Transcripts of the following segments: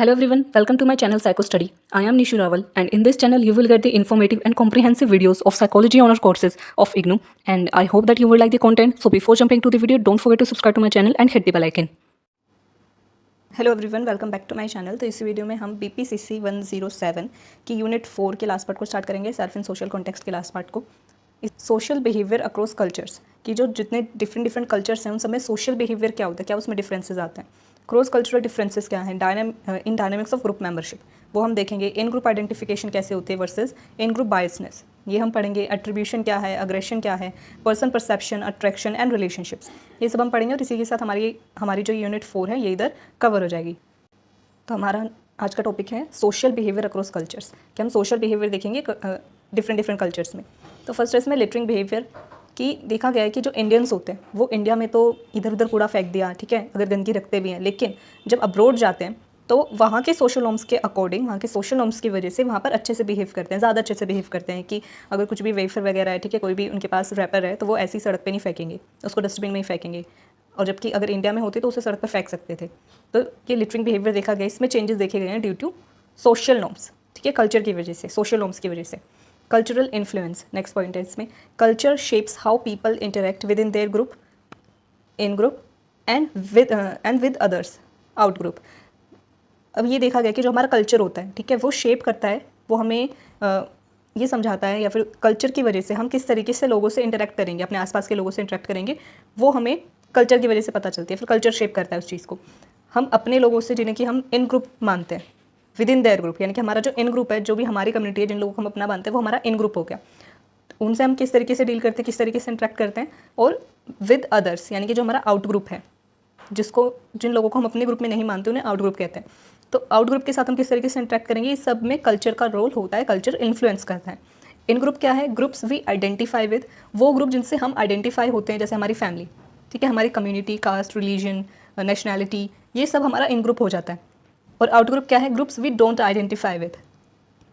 Hello everyone, welcome to my channel Psycho Study. I am Nishu Rawal and in this channel you will get the informative and comprehensive videos of psychology honor courses of IGNOU and I hope that you will like the content. So before jumping to the video, don't forget to subscribe to my channel and hit the bell icon. Hello everyone, welcome back to my channel. तो इस video में हम BPCC 107 की unit 4 के last part को start करेंगे, self in social context के last part को। इस सोशल बिहेवियर अक्रॉस कल्चर्स की जो जितने डिफरेंट कल्चर्स हैं उन सब में सोशल बिहेवियर क्या होता है, क्या उसमें डिफरेंसेस आते हैं, क्रॉस कल्चरल डिफरेंसेस क्या हैं, इन डायनामिक्स ऑफ ग्रुप मेंबरशिप वो हम देखेंगे, इन ग्रुप आइडेंटिफिकेशन कैसे होती है वर्सेस इन ग्रुप बायसनेस ये हम पढ़ेंगे, एट्रीब्यूशन क्या है, अग्रेशन क्या है, person perception, attraction and relationships ये सब हम पढ़ेंगे और इसी के साथ हमारी जो यूनिट 4 है ये इधर कवर हो जाएगी। तो हमारा आज का टॉपिक है सोशल बिहेवियर अक्रॉस कल्चर्स, कि हम सोशल बिहेवियर देखेंगे डिफरेंट कल्चर्स में। तो फर्स्ट है इसमें लिटरिंग बिहेवियर की देखा गया है कि जो इंडियंस होते हैं वो इंडिया में तो इधर उधर कूड़ा फेंक दिया, ठीक है, अगर गंदगी रखते भी हैं, लेकिन जब अब्रॉड जाते हैं तो वहाँ के सोशल नॉर्म्स के अकॉर्डिंग, वहाँ के सोशल नॉर्म्स की वजह से वहाँ पर अच्छे से बिहेव करते हैं, ज़्यादा अच्छे से बिहेव करते हैं कि अगर कुछ भी वेफर वगैरह है, ठीक है, कोई भी उनके पास रैपर है तो वो ऐसी सड़क पे नहीं फेंकेंगे, उसको डस्टबिन में ही फेंकेंगे, और जबकि अगर इंडिया में होती तो उसे सड़क पर फेंक सकते थे। तो ये लिटरिंग बिहेवियर देखा गया, इसमें चेंजेस देखे गए हैं ड्यू टू सोशल नॉर्म्स, ठीक है, कल्चर की वजह से, सोशल नॉर्म्स की वजह से। कल्चरल इन्फ्लुएंस नेक्स्ट पॉइंट है इसमें, culture shapes how people interact with in their group, in group and with others out group. अब ये देखा गया कि जो हमारा कल्चर होता है, ठीक है, वो शेप करता है, वो हमें ये समझाता है, या फिर कल्चर की वजह से हम किस तरीके से लोगों से इंटरेक्ट करेंगे, अपने आसपास के लोगों से इंटरेक्ट करेंगे, वो हमें कल्चर की वजह से पता चलती है। फिर कल्चर शेप करता है उस चीज़ को। हम अपने लोगों से जिन्हें कि हम इन ग्रुप मानते हैं, विद इन देयर ग्रुप, यानी कि हमारा जो इन ग्रुप है, जो भी हमारी कम्युनिटी है, जिन लोगों को हम अपना मानते हैं, वो हमारा इन ग्रुप हो गया। उनसे हम किस तरीके से डील करते हैं, किस तरीके से इंटरेक्ट करते हैं। और विद अदर्स यानी कि जो हमारा आउट ग्रुप है, जिन लोगों को हम अपने ग्रुप में नहीं मानते उन्हें आउट ग्रुप कहते हैं। तो आउट ग्रुप के साथ हम किस तरीके से इंटरेक्ट करेंगे, इस सब में कल्चर का रोल होता है, कल्चर इन्फ्लुएंस करता है। इन ग्रुप क्या है, ग्रुप्स वी आइडेंटिफाई विद, वो ग्रुप जिनसे हम आइडेंटिफाई होते हैं, जैसे हमारी फैमिली, ठीक है, हमारी कम्युनिटी, कास्ट, रिलीजन, नेशनैलिटी, ये सब हमारा इन ग्रुप हो जाता है। और आउट ग्रुप क्या है, groups we don't identify with,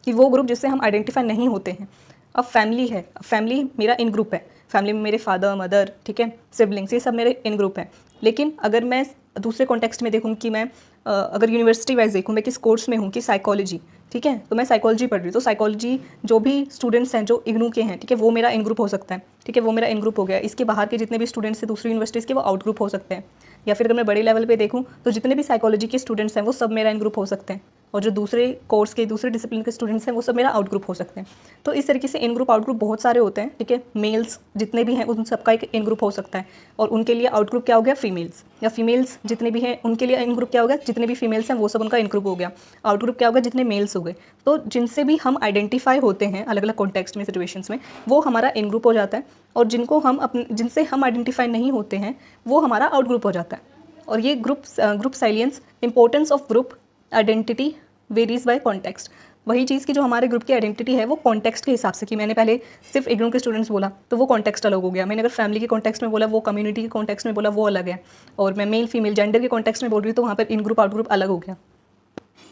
कि वो ग्रुप जिससे हम आइडेंटिफाई नहीं होते हैं। अब फैमिली है, फैमिली मेरा इन ग्रुप है, फैमिली में मेरे फादर मदर, ठीक है, सिबलिंग्स, ये सब मेरे इन ग्रुप हैं। लेकिन अगर मैं दूसरे कॉन्टेक्स्ट में देखूँ कि मैं अगर यूनिवर्सिटी वाइज देखूँ, मैं किस कोर्स में हूँ, कि साइकोलॉजी, ठीक है, तो मैं साइकोलॉजी पढ़ रही हूँ, तो साइकोलॉजी जो भी स्टूडेंट्स हैं जो इग्नू के हैं, ठीक है, वो मेरा इन ग्रुप हो सकता है, ठीक है, वो मेरा इन ग्रुप हो गया। इसके बाहर के जितने भी स्टूडेंट्स हैं दूसरी यूनिवर्सिटीज़ के, वो आउट ग्रुप हो सकते हैं। या फिर अगर मैं बड़े लेवल पे देखूँ तो जितने भी साइकोलॉजी के स्टूडेंट्स हैं वो सब मेरा इन ग्रुप हो सकते हैं, और जो दूसरे कोर्स के दूसरे डिसिप्लिन के स्टूडेंट्स हैं वो सब मेरा आउट ग्रुप हो सकते हैं। तो इस तरीके से इन ग्रुप आउट ग्रुप बहुत सारे होते हैं, ठीक है, मेल्स जितने भी हैं उन सबका एक इन ग्रुप हो सकता है, और उनके लिए आउट ग्रुप क्या हो गया, फीमेल्स, या फीमेल्स जितने भी हैं उनके लिए इन ग्रुप क्या हो गया, जितने भी फीमेल्स हैं वो सब उनका इन ग्रुप हो गया। आउट ग्रुप क्या होगा, जितने मेल्स हो गए। तो जिनसे भी हम आइडेंटिफाई होते हैं अलग अलग कॉन्टेक्स्ट में, सिचुएशंस में, वो हमारा इन ग्रुप हो जाता है, और जिनसे हम आइडेंटिफाई नहीं होते हैं वो हमारा आउट ग्रुप हो जाता है। और ये group salience, importance of group identity varies by context, वही चीज़ की जो हमारे ग्रुप की आइडेंटिटी है वो कॉन्टेक्स्ट के हिसाब से, कि मैंने पहले सिर्फ इग्नू के स्टूडेंट्स बोला तो वो कॉन्टेक्स्ट अलग हो गया, मैंने अगर फैमिली के कॉन्टेक्स्ट में बोला, वो कम्युनिटी के कॉन्टेक्स्ट में बोला, वो अलग है, और मैं मेल फीमेल जेंडर के कॉन्टेक्स्ट में बोल रही हूँ तो वहाँ पर इन ग्रुप आउट ग्रुप अलग हो गया।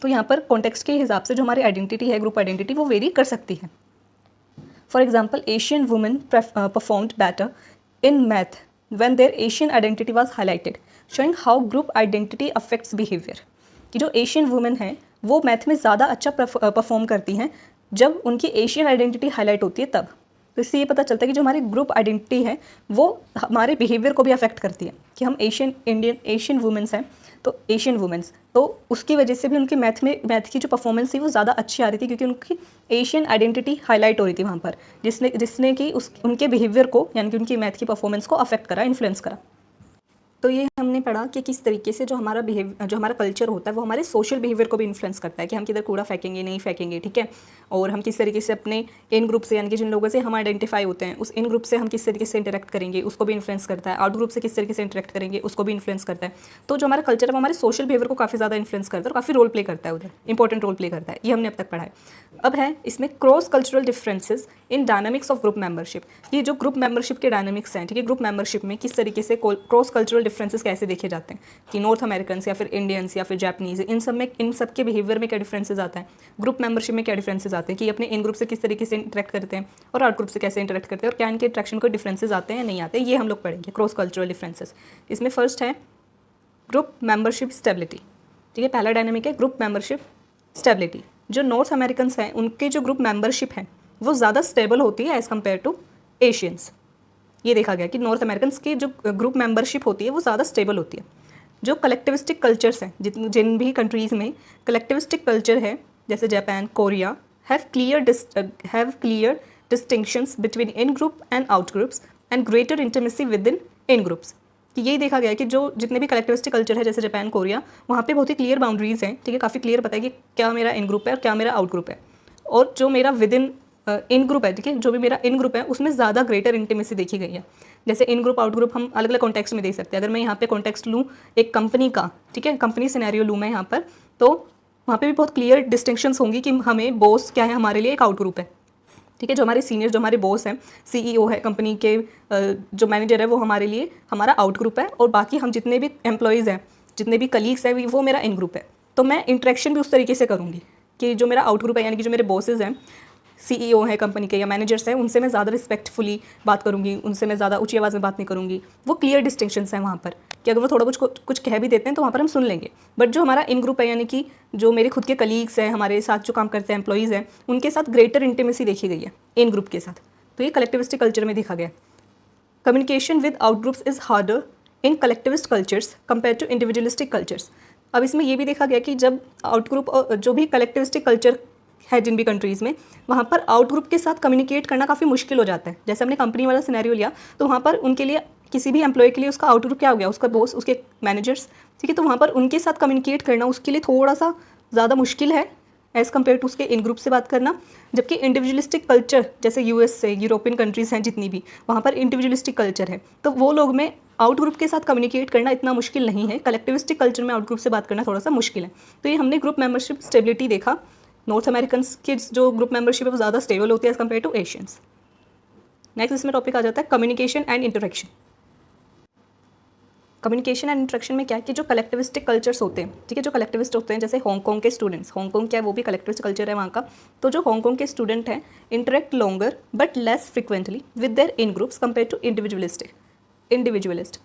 तो यहाँ पर कॉन्टेक्स्ट के हिसाब से जो हमारी आइडेंटिटी है, ग्रुप आइडेंटिटी, वो वेरी कर सकती है। For example, Asian women performed better in math when their Asian identity was highlighted, showing how group identity affects behavior, कि जो एशियन वुमेन हैं वो मैथ में ज़्यादा अच्छा परफॉर्म करती हैं जब उनकी एशियन आइडेंटिटी हाईलाइट होती है तब। तो इससे ये पता चलता है कि जो हमारी ग्रुप आइडेंटिटी है वो हमारे बिहेवियर को भी अफेक्ट करती है, कि हम एशियन वुमेंस हैं, तो एशियन वुमेंस, तो उसकी वजह से भी उनकी मैथ की जो परफॉर्मेंस थी वो ज़्यादा अच्छी आ रही थी, क्योंकि उनकी एशियन आइडेंटिटी हाईलाइट हो रही थी वहाँ पर, जिसने कि उनके बिहेवियर को, यानी कि उनकी मैथ की परफॉर्मेंस को अफेक्ट करा, इन्फ्लुएंस करा। तो ये हमने पढ़ा कि किस तरीके से जो हमारा कल्चर होता है वो हमारे सोशल बिहेवियर को भी इन्फ्लुएंस करता है, कि हम किधर कूड़ा फेंकेंगे नहीं फेंकेंगे, ठीक है, और हम किस तरीके से अपने इन ग्रुप से, यानी कि जिन लोगों से हम आइडेंटिफाई होते हैं उस इन ग्रुप से हम किस तरीके से इंटरेक्ट करेंगे उसको भी इन्फ्लुएंस करता है, आउट ग्रुप से किस तरीके से इंटरेक्ट करेंगे उसको भी इन्फ्लुएंस करता है। तो जो हमारा कल्चर है वो हमारे सोशल बिहेवियर को काफ़ी ज़्यादा इन्फ्लुएंस करता है और काफ़ी रोल प्ले करता है, उधर इंपॉर्टेंट रोल प्ले करता है। ये हमने अब तक पढ़ा है। अब है इसमें cross cultural differences in dynamics of group membership. ये जो ग्रुप मेंबरशिप के डायनामिक्स हैं, ठीक है, ग्रुप मेंबरशिप में किस तरीके से क्रॉस कल्चरल डिफरेंसेस कैसे देखे जाते हैं, कि नॉर्थ अमेरिकन्स या फिर इंडियंस या फिर जापानीज, इन सब के बिहेवियर में क्या डिफरेंसेस आता है, ग्रुप मेंबरशिप में क्या डिफरेंसेस आते हैं, कि अपने इन ग्रुप से किस तरीके से इंटरेक्ट करते हैं और आउट ग्रुप से कैसे इंटरेक्ट करते हैं, और क्या इनके इंटरेक्शन को डिफरेंसेस आते हैं या नहीं आते हैं, ये हम लोग पढ़ेंगे क्रॉस कल्चरल डिफरेंसेस। इसमें फर्स्ट है ग्रुप मेंबरशिप स्टेबिलिटी, ठीक है। पहला डायनामिक है ग्रुप मेंबरशिप स्टेबिलिटी। जो नॉर्थ अमेरिकन्स हैं उनके जो ग्रुप मेंबरशिप है वो ज़्यादा स्टेबल होती है एज़ कम्पेयर टू एशियंस। ये देखा गया कि नॉर्थ अमेरिकन्स की जो ग्रुप मेंबरशिप होती है वो ज़्यादा स्टेबल होती है। जो कलेक्टिविस्टिक कल्चर्स हैं, जिन भी कंट्रीज़ में कलेक्टिविस्टिक कल्चर है जैसे Japan, Korea, have clear distinctions between in group and out groups and greater intimacy with in groups. कि यही देखा गया है कि जो जितने भी कलेक्टिविस्टिक कल्चर है जैसे जापान, कोरिया, वहाँ पे बहुत ही क्लियर बाउंड्रीज़ हैं, ठीक है। काफ़ी क्लियर पता है कि क्या मेरा इन ग्रुप है और क्या मेरा आउट ग्रुप है, और जो मेरा विद इन ग्रुप है, ठीक है, जो भी मेरा इन ग्रुप है उसमें ज़्यादा ग्रेटर इंटीमेसी देखी गई है। जैसे इन ग्रुप आउट ग्रुप हम अलग अलग कॉन्टेक्स्ट में देख सकते हैं। अगर मैं यहाँ पे कॉन्टेक्स्ट लूँ एक कंपनी का, ठीक है, कंपनी सिनेरियो लूँ मैं यहाँ पर, तो वहाँ पे भी बहुत क्लियर डिस्टिंक्शंस होंगी कि हमें बॉस क्या है, हमारे लिए एक आउट ग्रुप है, ठीक है। जो हमारे सीनियर, जो हमारे बॉस हैं, सीईओ है कंपनी के, जो मैनेजर है वो हमारे लिए हमारा आउट ग्रुप है, और बाकी हम जितने भी एम्प्लॉयज़ हैं, जितने भी कलीग्स हैं, वो मेरा इन ग्रुप है। तो मैं इंटरेक्शन भी उस तरीके से करूँगी कि जो मेरा आउट ग्रुप है, यानी कि जो मेरे बॉसेज हैं, सीईओ है कंपनी के या मैनेजर्स हैं, उनसे मैं ज़्यादा रिस्पेक्टफुली बात करूँगी, उनसे मैं ज़्यादा ऊंची आवाज़ में बात नहीं करूँगी। वो क्लियर डिस्टिंक्शंस हैं वहाँ पर कि अगर वो थोड़ा कुछ कह भी देते हैं तो वहाँ पर हम सुन लेंगे। बट जो हमारा इन ग्रुप है, यानी कि जो मेरे खुद के कलीग्स हैं, हमारे साथ जो काम करते हैं एम्प्लॉयज़ हैं, उनके साथ ग्रेटर इंटीमेसी देखी गई है इन ग्रुप के साथ। तो ये कलेक्टिविस्टिक कल्चर में देखा गया। Communication with out groups is harder in collectivist cultures compare to individualistic cultures. अब इसमें ये भी देखा गया कि जब आउट ग्रुप और जो भी कलेक्टिविस्टिक कल्चर है जिन भी कंट्रीज़ में, वहाँ पर आउट ग्रुप के साथ कम्युनिकेट करना काफ़ी मुश्किल हो जाता है। जैसे हमने कंपनी वाला सिनेरियो लिया, तो वहाँ पर उनके लिए, किसी भी एम्प्लॉय के लिए उसका आउट ग्रुप क्या हो गया, उसका बॉस, उसके मैनेजर्स, ठीक है। तो वहाँ पर उनके साथ कम्युनिकेट करना उसके लिए थोड़ा सा ज़्यादा मुश्किल है एज़ कम्पेयर टू उसके इन ग्रुप से बात करना। जबकि इंडिविजुअलिस्टिक कल्चर जैसे यूएस से, यूरोपियन कंट्रीज़ हैं जितनी भी, वहाँ पर इंडिविजुअलिस्टिक कल्चर है, तो वो लोग में आउट ग्रुप के साथ कम्युनिकेट करना इतना मुश्किल नहीं है। कलेक्टिविस्टिक कल्चर में आउट ग्रुप से बात करना थोड़ा सा मुश्किल है। तो ये हमने ग्रुप मेंबरशिप स्टेबिलिटी देखा। नॉर्थ अमेरिकन किड्स जो ग्रुप मेंबरशिप है वो ज़्यादा स्टेबल होती है as compare to Asians. Next इसमें टॉपिक आ जाता है communication and interaction. Communication and interaction में क्या है कि जो कलेक्टिविस्टिक कल्चर्स होते हैं, ठीक है, जो कलेक्टिविस्ट होते हैं, जैसे हांगकांग के स्टूडेंट्स, हांगकांग क्या है, वो भी कलेक्टिविस्ट कल्चर है वहाँ का। तो जो हांगकांग के स्टूडेंट हैं interact longer but less frequently with their in groups compare to individualist,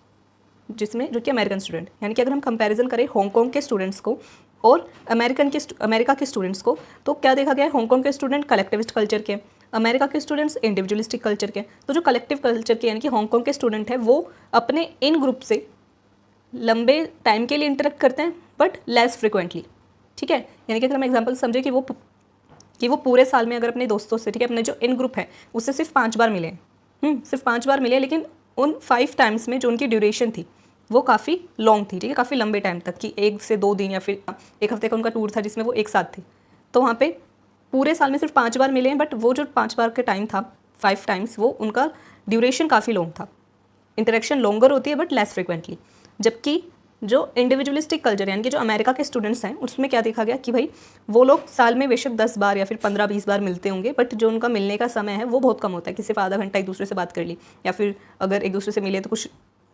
जिसमें जो कि अमेरिकन स्टूडेंट, यानी कि अगर हम कंपैरिजन करें हांगकांग के स्टूडेंट्स को और अमेरिका के स्टूडेंट्स को, तो क्या देखा गया है, हांगकांग के स्टूडेंट कलेक्टिविस्ट कल्चर के, अमेरिका के स्टूडेंट्स इंडिविजुअलिस्टिक कल्चर के। तो जो कलेक्टिव कल्चर के यानी कि हांगकांग के स्टूडेंट हैं वो अपने इन ग्रुप से लंबे टाइम के लिए इंटरेक्ट करते हैं बट लेस फ्रिक्वेंटली, ठीक है। यानी कि अगर हम एग्जांपल समझे कि वो पूरे साल में अगर अपने दोस्तों से, ठीक है, अपने जो इन ग्रुप है उससे सिर्फ 5 बार मिले, सिर्फ 5 बार मिले, लेकिन उन 5 टाइम्स में जो उनकी ड्यूरेशन थी वो काफ़ी लॉन्ग थी, ठीक है, काफ़ी लंबे टाइम तक कि 1 से 2 दिन या फिर 1 हफ्ते का उनका टूर था जिसमें वो एक साथ थे। तो वहाँ पे पूरे साल में सिर्फ 5 बार मिले हैं, बट वो जो 5 बार का टाइम था, 5 टाइम्स, वो उनका ड्यूरेशन काफ़ी लॉन्ग था। इंटरेक्शन लॉन्गर होती है बट लेस फ्रिक्वेंटली। जबकि जो इंडिविजुअलिस्टिक कल्चर यानी कि जो अमेरिका के स्टूडेंट्स हैं उसमें क्या देखा गया कि भाई वो लोग साल में बेशक 10 बार या फिर 15-20 बार मिलते होंगे, बट जो उनका मिलने का समय है वो बहुत कम होता है कि सिर्फ आधा घंटा एक दूसरे से बात कर ली, या फिर अगर एक दूसरे से मिले तो कुछ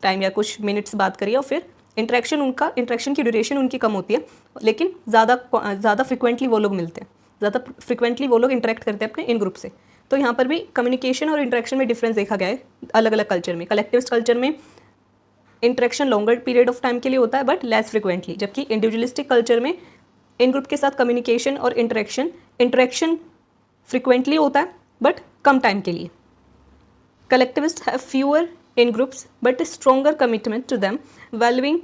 टाइम या कुछ मिनट्स बात करिए, और फिर इंटरेक्शन की ड्यूरेशन उनकी कम होती है, लेकिन ज़्यादा फ्रिक्वेंटली वो लोग मिलते हैं, ज़्यादा फ्रिक्वेंटली वो लोग इंटरेक्ट करते हैं अपने इन ग्रुप से। तो यहाँ पर भी कम्युनिकेशन और इंटरेक्शन में डिफरेंस देखा गया है अलग अलग कल्चर में। कलेक्टिविस्ट कल्चर में interaction longer period of time के लिए होता है बट लेस फ्रिक्वेंटली, जबकि इंडिविजुअलिस्टिक कल्चर में इन ग्रुप के साथ कम्युनिकेशन और इंटरेक्शन फ्रिक्वेंटली होता है बट कम टाइम के लिए। Collectivist have fewer in groups but stronger commitment to them, valuing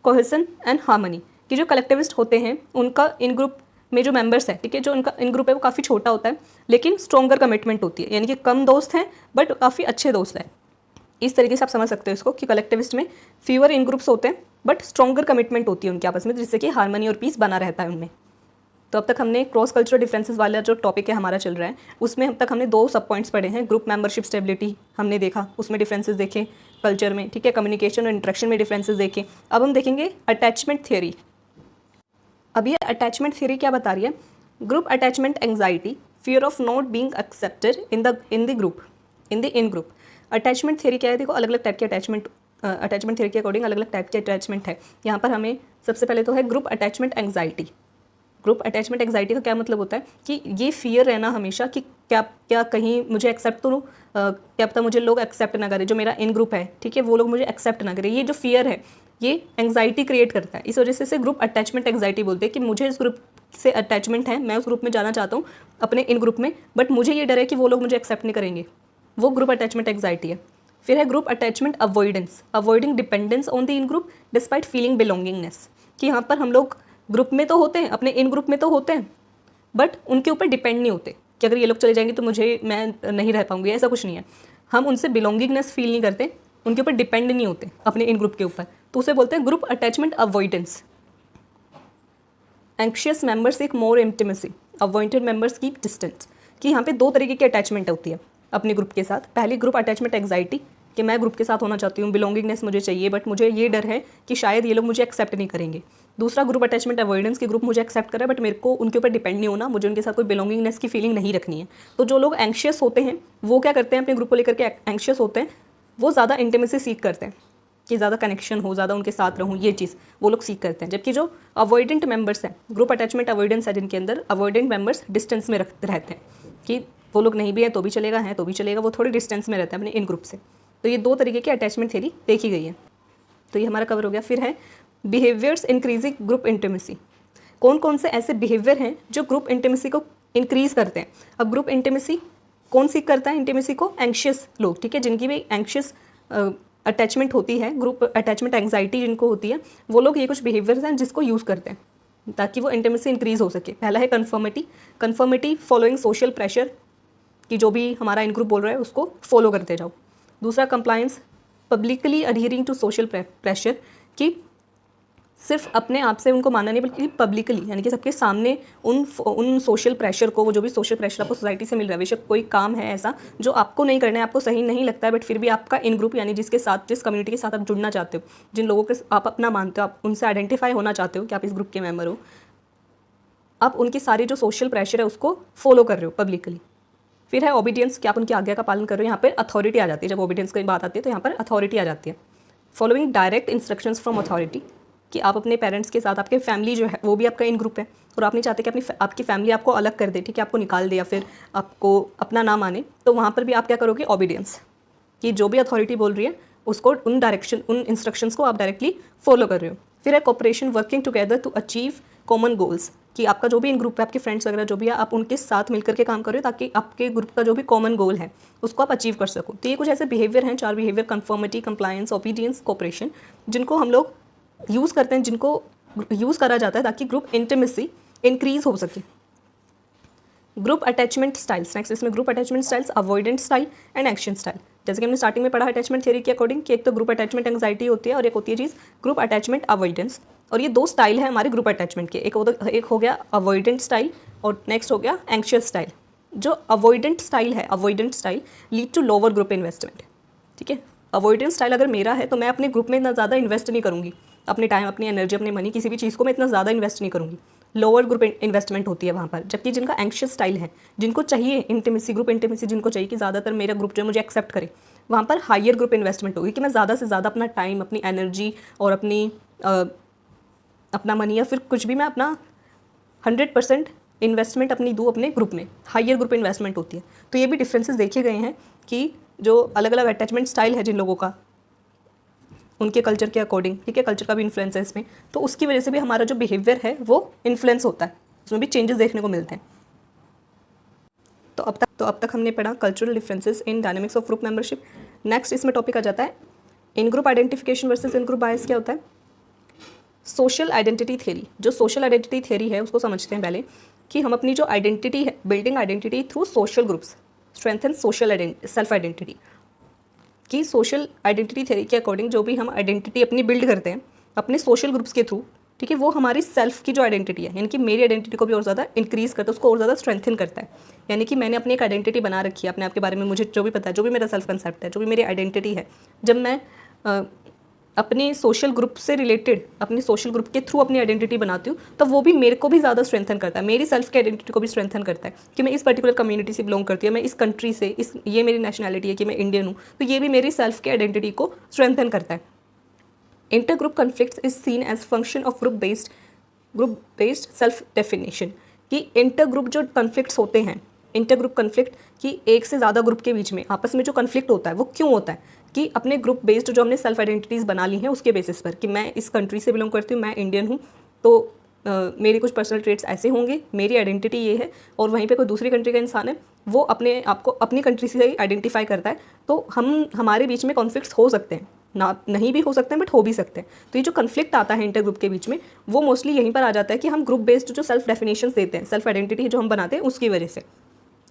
cohesion and harmony. कि जो कलेक्टिविस्ट होते हैं उनका इन ग्रुप में जो मेंबर्स है, ठीक है, जो उनका इन ग्रुप है वो काफ़ी छोटा होता है लेकिन स्ट्रोंगर कमिटमेंट होती है, यानी कि कम दोस्त हैं बट काफ़ी अच्छे दोस्त हैं। इस तरीके से आप समझ सकते हो इसको कि कलेक्टिविस्ट में फ्यूअर इन ग्रुप्स होते हैं बट स्ट्रॉन्गर कमिटमेंट होती है उनके आपस में, जिससे कि हार्मनी और पीस बना रहता है उनमें। तो अब तक हमने क्रॉस कल्चरल डिफरेंसेस वाला जो टॉपिक है हमारा चल रहा है, उसमें अब तक हमने 2 सब पॉइंट्स पढ़े हैं। ग्रुप मेंबरशिप स्टेबिलिटी हमने देखा, उसमें डिफरेंसेस देखे कल्चर में, ठीक है। कम्युनिकेशन और इंटरेक्शन में डिफरेंसेस देखे। अब हम देखेंगे अटैचमेंट थियोरी। अब ये अटैचमेंट थियोरी क्या बता रही है? Group attachment anxiety, fear of not being accepted in the in group. Attachment theory क्या है? देखो अलग अलग टाइप के अटैचमेंट थियोरी के अकॉर्डिंग अलग अलग टाइप के अटैचमेंट है। यहाँ पर हमें सबसे पहले तो है group attachment anxiety. Group attachment anxiety का क्या मतलब होता है कि ये फियर रहना हमेशा कि क्या कहीं मुझे एक्सेप्ट तो क्या पता मुझे लोग एक्सेप्ट ना करें, जो मेरा इन ग्रुप है, ठीक है, वो लोग मुझे एक्सेप्ट ना करें। ये जो फियर है ये एंग्जाइटी क्रिएट करता है। इस वजह से इसे ग्रुप अटैचमेंट एंग्जाइटी बोलते हैं कि मुझे इस ग्रुप से अटैचमेंट है, मैं उस ग्रुप में जाना चाहता हूँ अपने इन ग्रुप में, बट मुझे ये डर है कि वो लोग मुझे एक्सेप्ट नहीं करेंगे, वो ग्रुप अटैचमेंट एंग्जाइटी है। फिर है group attachment avoidance, avoiding dependence on the in group despite feeling belongingness, कि यहाँ पर हम लोग ग्रुप में तो होते हैं, अपने इन ग्रुप में तो होते हैं, बट उनके ऊपर डिपेंड नहीं होते कि अगर ये लोग चले जाएंगे तो मैं नहीं रह पाऊंगी, ऐसा कुछ नहीं है। हम उनसे बिलोंगिंगनेस फील नहीं करते, उनके ऊपर डिपेंड नहीं होते अपने इन ग्रुप के ऊपर, तो उसे बोलते हैं group attachment avoidance. Anxious members seek more intimacy, avoided members keep distance, कि यहाँ पे दो तरीके की अटैचमेंट होती है अपने ग्रुप के साथ। पहली ग्रुप अटैचमेंट एंग्जाइटी, कि मैं ग्रुप के साथ होना चाहती हूँ, बिलोंगिंगनेस मुझे चाहिए, बट मुझे ये डर है कि शायद ये लोग मुझे एक्सेप्ट नहीं करेंगे। दूसरा ग्रुप अटैचमेंट अवॉइडेंस, की ग्रुप मुझे एक्सेप्ट कर रहा है बट मेरे को उनके ऊपर डिपेंड नहीं होना, मुझे उनके साथ कोई बिलोंगिंगनेस की फीलिंग नहीं रखनी है। तो जो लोग एंक्शियस होते हैं वो क्या करते हैं, अपने ग्रुप को लेकर के एंक्शियस होते हैं, वो ज़्यादा इंटीमेसी सीख करते हैं कि ज़्यादा कनेक्शन हो, ज़्यादा उनके साथ रहूँ, ये चीज़ वो लोग सीख करते हैं। जबकि जो अवॉइडेंट मेंबर्स हैं, ग्रुप अटैचमेंट अवॉइडेंस है जिनके अंदर, अवॉइडेंट मेंबर्स डिस्टेंस में रहते हैं कि वो लोग नहीं भी है तो भी चलेगा, है तो भी चलेगा, वो थोड़ी डिस्टेंस में रहते हैं अपने इन ग्रुप से। तो ये दो तरीके की अटैचमेंट थ्योरी देखी गई है, तो ये हमारा कवर हो गया। फिर है बिहेवियर्स इंक्रीजिंग ग्रुप इंटीमेसी, कौन कौन से ऐसे बिहेवियर हैं जो ग्रुप इंटीमेसी को इंक्रीज करते हैं। अब ग्रुप इंटीमेसी कौन सीख करता है, इंटीमेसी को एंक्शियस लोग, ठीक है, जिनकी भी एंक्शियस अटैचमेंट होती है, ग्रुप अटैचमेंट एंग्जाइटी जिनको होती है, वो लोग ये कुछ बिहेवियर्स हैं जिसको यूज़ करते हैं ताकि वो इंटीमेसी इंक्रीज हो सके। पहला है conformity, conformity following social pressure, कि जो भी हमारा इन ग्रुप बोल रहा है उसको फॉलो करते जाओ। दूसरा compliance, publicly adhering to social pressure, कि सिर्फ अपने आप से उनको मानना नहीं बल्कि पब्लिकली, यानी कि सबके सामने उन सोशल प्रेशर को, वो जो भी सोशल प्रेशर आपको सोसाइटी से मिल रहा है, बेशक कोई काम है ऐसा जो आपको नहीं करना है, आपको सही नहीं लगता है, बट फिर भी आपका इन ग्रुप यानी जिसके साथ, जिस कम्युनिटी के साथ आप जुड़ना चाहते हो, जिन लोगों के आप अपना मानते हो, आप उनसे आइडेंटिफाई होना चाहते हो कि आप इस ग्रुप के मेम्बर हो, आप उनकी सारी जो सोशल प्रेशर है उसको फॉलो कर रहे हो पब्लिकली। फिर है ओबीडियंस, कि आप उनकी आज्ञा का पालन कर रहे हो, यहाँ पर अथॉरिटी आ जाती है। जब ओबीडियंस की बात आती है तो यहाँ पर अथॉरिटी आ जाती है। Following direct instructions from authority, कि आप अपने पेरेंट्स के साथ, आपके फैमिली जो है वो भी आपका इन ग्रुप है और आप नहीं चाहते कि आपकी फैमिली आपको अलग कर दे, ठीक है, आपको निकाल दे या फिर आपको अपना ना माने, तो वहाँ पर भी आप क्या करोगे, ओबीडियंस, कि जो भी अथॉरिटी बोल रही है उसको, उन इंस्ट्रक्शंस को आप डायरेक्टली फॉलो कर रहे हो। फिर है cooperation, working together to achieve common goals, कि आपका जो भी इन ग्रुप है, आपके फ्रेंड्स वगैरह जो भी है, आप उनके साथ मिलकर के काम कर रहे हो ताकि आपके ग्रुप का जो भी कॉमन गोल है उसको आप अचीव कर सको। तो ये कुछ ऐसे बिहेवियर हैं, 4 behaviour, conformity, compliance, obedience, cooperation, जिनको हम लोग यूज़ करते हैं, जिनको यूज़ करा जाता है ताकि ग्रुप इंटीमेसी इंक्रीज हो सके। ग्रुप अटैचमेंट स्टाइल्स, नेक्स्ट इसमें group attachment styles, avoidant style and action style. जैसे कि हमने स्टार्टिंग में पढ़ा अटैचमेंट थ्योरी के अकॉर्डिंग कि एक तो ग्रुप अटैचमेंट एंग्जाइटी होती है और एक होती है चीज़ ग्रुप अटैचमेंट अवॉइडेंस। और ये 2 स्टाइल है हमारे ग्रुप अटैचमेंट के, एक हो गया अवॉइडेंट स्टाइल और नेक्स्ट हो गया एंक्शियस स्टाइल। जो अवॉइडेंट स्टाइल है, avoidant style lead to lower group investment, ठीक है। अवॉइडेंट स्टाइल अगर मेरा है तो मैं अपने ग्रुप में इतना ज़्यादा इन्वेस्ट नहीं करूँगी, अपने टाइम, अपनी एनर्जी, अपने मनी, किसी भी चीज़ को मैं इतना ज़्यादा इन्वेस्ट नहीं करूँगी, लोअर ग्रुप इन्वेस्टमेंट होती है वहाँ पर। जबकि जिनका एंक्शियस स्टाइल है, जिनको चाहिए इंटीमेसी, ग्रुप इंटीमेसी जिनको चाहिए कि ज़्यादातर मेरा ग्रुप जो मुझे एक्सेप्ट करे, वहाँ पर हायर ग्रुप इन्वेस्टमेंट होगी कि मैं ज़्यादा से ज़्यादा अपना टाइम, अपनी एनर्जी और अपना मनी या फिर कुछ भी मैं अपना 100% इन्वेस्टमेंट अपनी दूँ अपने ग्रुप में, हायर ग्रुप इन्वेस्टमेंट होती है। तो ये भी डिफरेंसेस देखे गए हैं कि जो अलग अलग अटैचमेंट स्टाइल है जिन लोगों का, उनके कल्चर के अकॉर्डिंग, ठीक है, कल्चर का भी इन्फ्लुएंस है इसमें, तो उसकी वजह से भी हमारा जो बिहेवियर है वो इन्फ्लुएंस होता है, उसमें भी चेंजेस देखने को मिलते हैं। तो अब तक हमने पढ़ा cultural differences in dynamics of group membership. Next इसमें टॉपिक आ जाता है इन ग्रुप आइडेंटिफिकेशन वर्सेस इन ग्रुप बायस। क्या होता है? Social identity theory. जो सोशल आइडेंटिटी थ्योरी है उसको समझते हैं पहले, कि हम अपनी जो आइडेंटिटी है, building identity through social groups, strengthen social self identity. कि सोशल आइडेंटिटी थ्योरी के अकॉर्डिंग जो भी हम आइडेंटिटी अपनी बिल्ड करते हैं अपने सोशल ग्रुप्स के थ्रू, ठीक है, वो हमारी सेल्फ की जो आइडेंटिटी है, यानी कि मेरी आइडेंटिटी को भी और ज़्यादा इंक्रीज़ करता है, उसको और ज़्यादा स्ट्रेंथन करता है। यानी कि मैंने अपनी एक आइडेंटिटी बना रखी है अपने आप के बारे में, मुझे जो भी पता है, जो भी मेरा सेल्फ कंसेप्ट है, जो भी मेरी आइडेंटिटी है, जब मैं अपने सोशल ग्रुप से रिलेटेड, अपने सोशल ग्रुप के थ्रू अपनी आइडेंटिटी बनाती हूँ, तो वो भी मेरे को भी ज़्यादा स्ट्रेंथन करता है, मेरी सेल्फ की आइडेंटिटी को भी स्ट्रेंथन करता है कि मैं इस पर्टिकुलर कम्युनिटी से बिलोंग करती हूँ, मैं इस कंट्री से, ये मेरी नेशनैलिटी है कि मैं इंडियन हूँ, तो ये भी मेरी सेल्फ की आइडेंटिटी को स्ट्रेंथन करता है। Inter group conflicts is seen as function of group based self definition. कि इंटर ग्रुप जो कन्फ्लिक्ट्स होते हैं, इंटर ग्रुप कन्फ्लिक्ट, कि एक से ज़्यादा ग्रुप के बीच में आपस में जो कन्फ्लिक्ट होता है वो क्यों होता है? कि अपने ग्रुप बेस्ड जो हमने सेल्फ आइडेंटिटीज़ बना ली हैं उसके बेसिस पर कि मैं इस कंट्री से बिलोंग करती हूँ, मैं इंडियन हूँ, तो मेरे कुछ पर्सनल ट्रेट्स ऐसे होंगे, मेरी आइडेंटिटी ये है, और वहीं पे कोई दूसरी कंट्री का इंसान है, वो अपने आप को अपनी कंट्री से ही आइडेंटिफाई करता है, तो हमारे बीच में कॉन्फ्लिक्ट्स हो सकते हैं, ना नहीं भी हो सकते हैं बट हो भी सकते हैं। तो ये जो कन्फ्लिक्ट आता है इंटर ग्रुप के बीच में, वो मोस्टली यहीं पर आ जाता है कि हम ग्रुप बेस्ड जो सेल्फ डेफिनेशंस देते हैं, सेल्फ आइडेंटिटी जो हम बनाते हैं उसकी वजह से,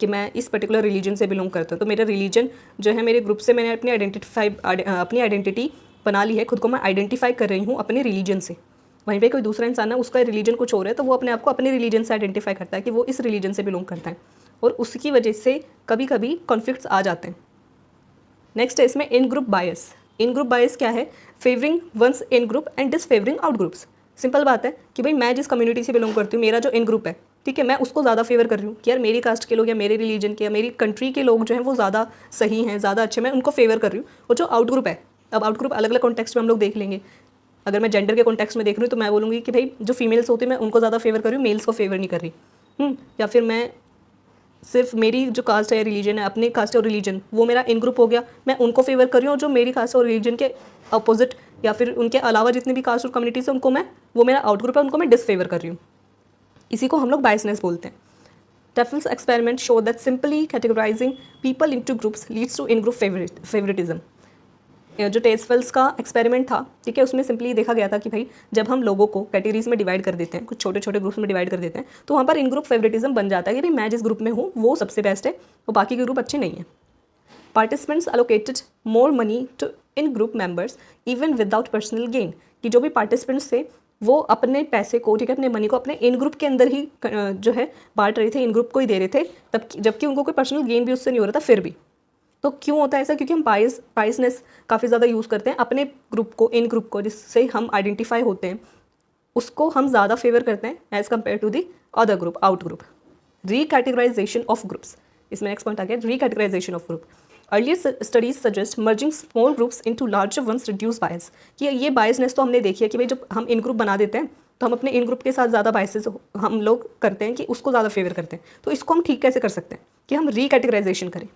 कि मैं इस पर्टिकुलर रिलीजन से बिलोंग करता हूँ, तो मेरा रिलीजन जो है मेरे ग्रुप से मैंने अपनी आइडेंटिटी बना ली है, खुद को मैं आइडेंटिफाई कर रही हूँ अपने रिलीजन से। वहीं पे कोई दूसरा इंसान है, उसका रिलीजन कुछ और है, तो वो अपने आप को अपने रिलीजन से आइडेंटिफाई करता है कि वो इस रिलीजन से बिलोंग करता है, और उसकी वजह से कभी कभी कॉन्फ्लिक्ट्स आ जाते हैं। नेक्स्ट है इसमें इन ग्रुप बायस। इन ग्रुप बायस क्या है? Favouring ones in group and disfavouring out groups. Simple बात है कि भाई मैं जिस कम्युनिटी से बिलोंग करती हूँ, मेरा जो इन ग्रुप है, ठीक है, मैं उसको ज़्यादा फेवर कर रही हूँ कि यार मेरी कास्ट के लोग या मेरे रिलीजन के या मेरी कंट्री के लोग जो हैं वो ज़्यादा सही हैं, ज़्यादा अच्छे, मैं उनको फेवर कर रही हूँ। और जो आउट ग्रुप है, अब आउट ग्रुप अलग अलग कॉन्टेक्स्ट में हम लोग देख लेंगे। अगर मैं जेंडर के कॉन्टेक्स्ट में देख रही हूँ तो मैं बोलूँगी कि भाई जो फीमेल्स होती है मैं उनको ज़्यादा फेवर कर रही हूँ, मेल्स को फेवर नहीं कर रही। या फिर मैं सिर्फ मेरी जो कास्ट है या रिलीजन है, अपने कास्ट और रिलीजन, वो मेरा इन ग्रुप हो गया, मैं उनको फेवर कर रही हूँ, और जो मेरी कास्ट और रिलीजन के अपोजिट या फिर उनके अलावा जितनी भी कास्ट और कम्युनिटीज़ है उनको वो मेरा आउट ग्रुप है, उनको मैं डिसफेवर कर रही हूँ। इसी को हम लोग बायसनेस बोलते हैं। Tajfel's experiment show that simply categorising people into groups leads to in group favouritism. जो टेस्टफेल्स का एक्सपेरिमेंट था, ठीक है, उसमें सिंपली देखा गया था कि भाई जब हम लोगों को कैटेगरीज में डिवाइड कर देते हैं, कुछ छोटे छोटे ग्रुप्स में डिवाइड कर देते हैं, तो वहाँ पर इन ग्रुप फेवरेटिज्म बन जाता है कि भाई मैं जिस ग्रुप में हूँ वो सबसे बेस्ट है और बाकी के ग्रुप अच्छे नहीं हैं। Participants allocated more money to in group members even without personal gain, कि जो भी पार्टिसिपेंट्स थे वो अपने पैसे को, ठीक है, अपने मनी को अपने इन ग्रुप के अंदर ही जो है बांट रहे थे, इन ग्रुप को ही दे रहे थे, तब जबकि उनको कोई पर्सनल गेन भी उससे नहीं हो रहा था फिर भी। तो क्यों होता है ऐसा? क्योंकि हम बायसनेस काफ़ी ज़्यादा यूज़ करते हैं अपने ग्रुप को, इन ग्रुप को, जिससे हम आइडेंटिफाई होते हैं, उसको हम ज़्यादा फेवर करते हैं as compare to the other group, out group. Recategorisation of groups, इसमें नेक्स्ट पॉइंट आ गया, recategorisation of group. Earlier studies suggest merging small groups into larger ones reduce bias, कि ये बायसनेस तो हमने देखी है कि भाई जब हम इन ग्रुप बना देते हैं तो हम अपने इन ग्रुप के साथ ज़्यादा बायसेस हम लोग करते हैं कि उसको ज़्यादा फेवर करते हैं। तो इसको हम ठीक कैसे कर सकते हैं कि हम रीकैटेगराइजेशन करें,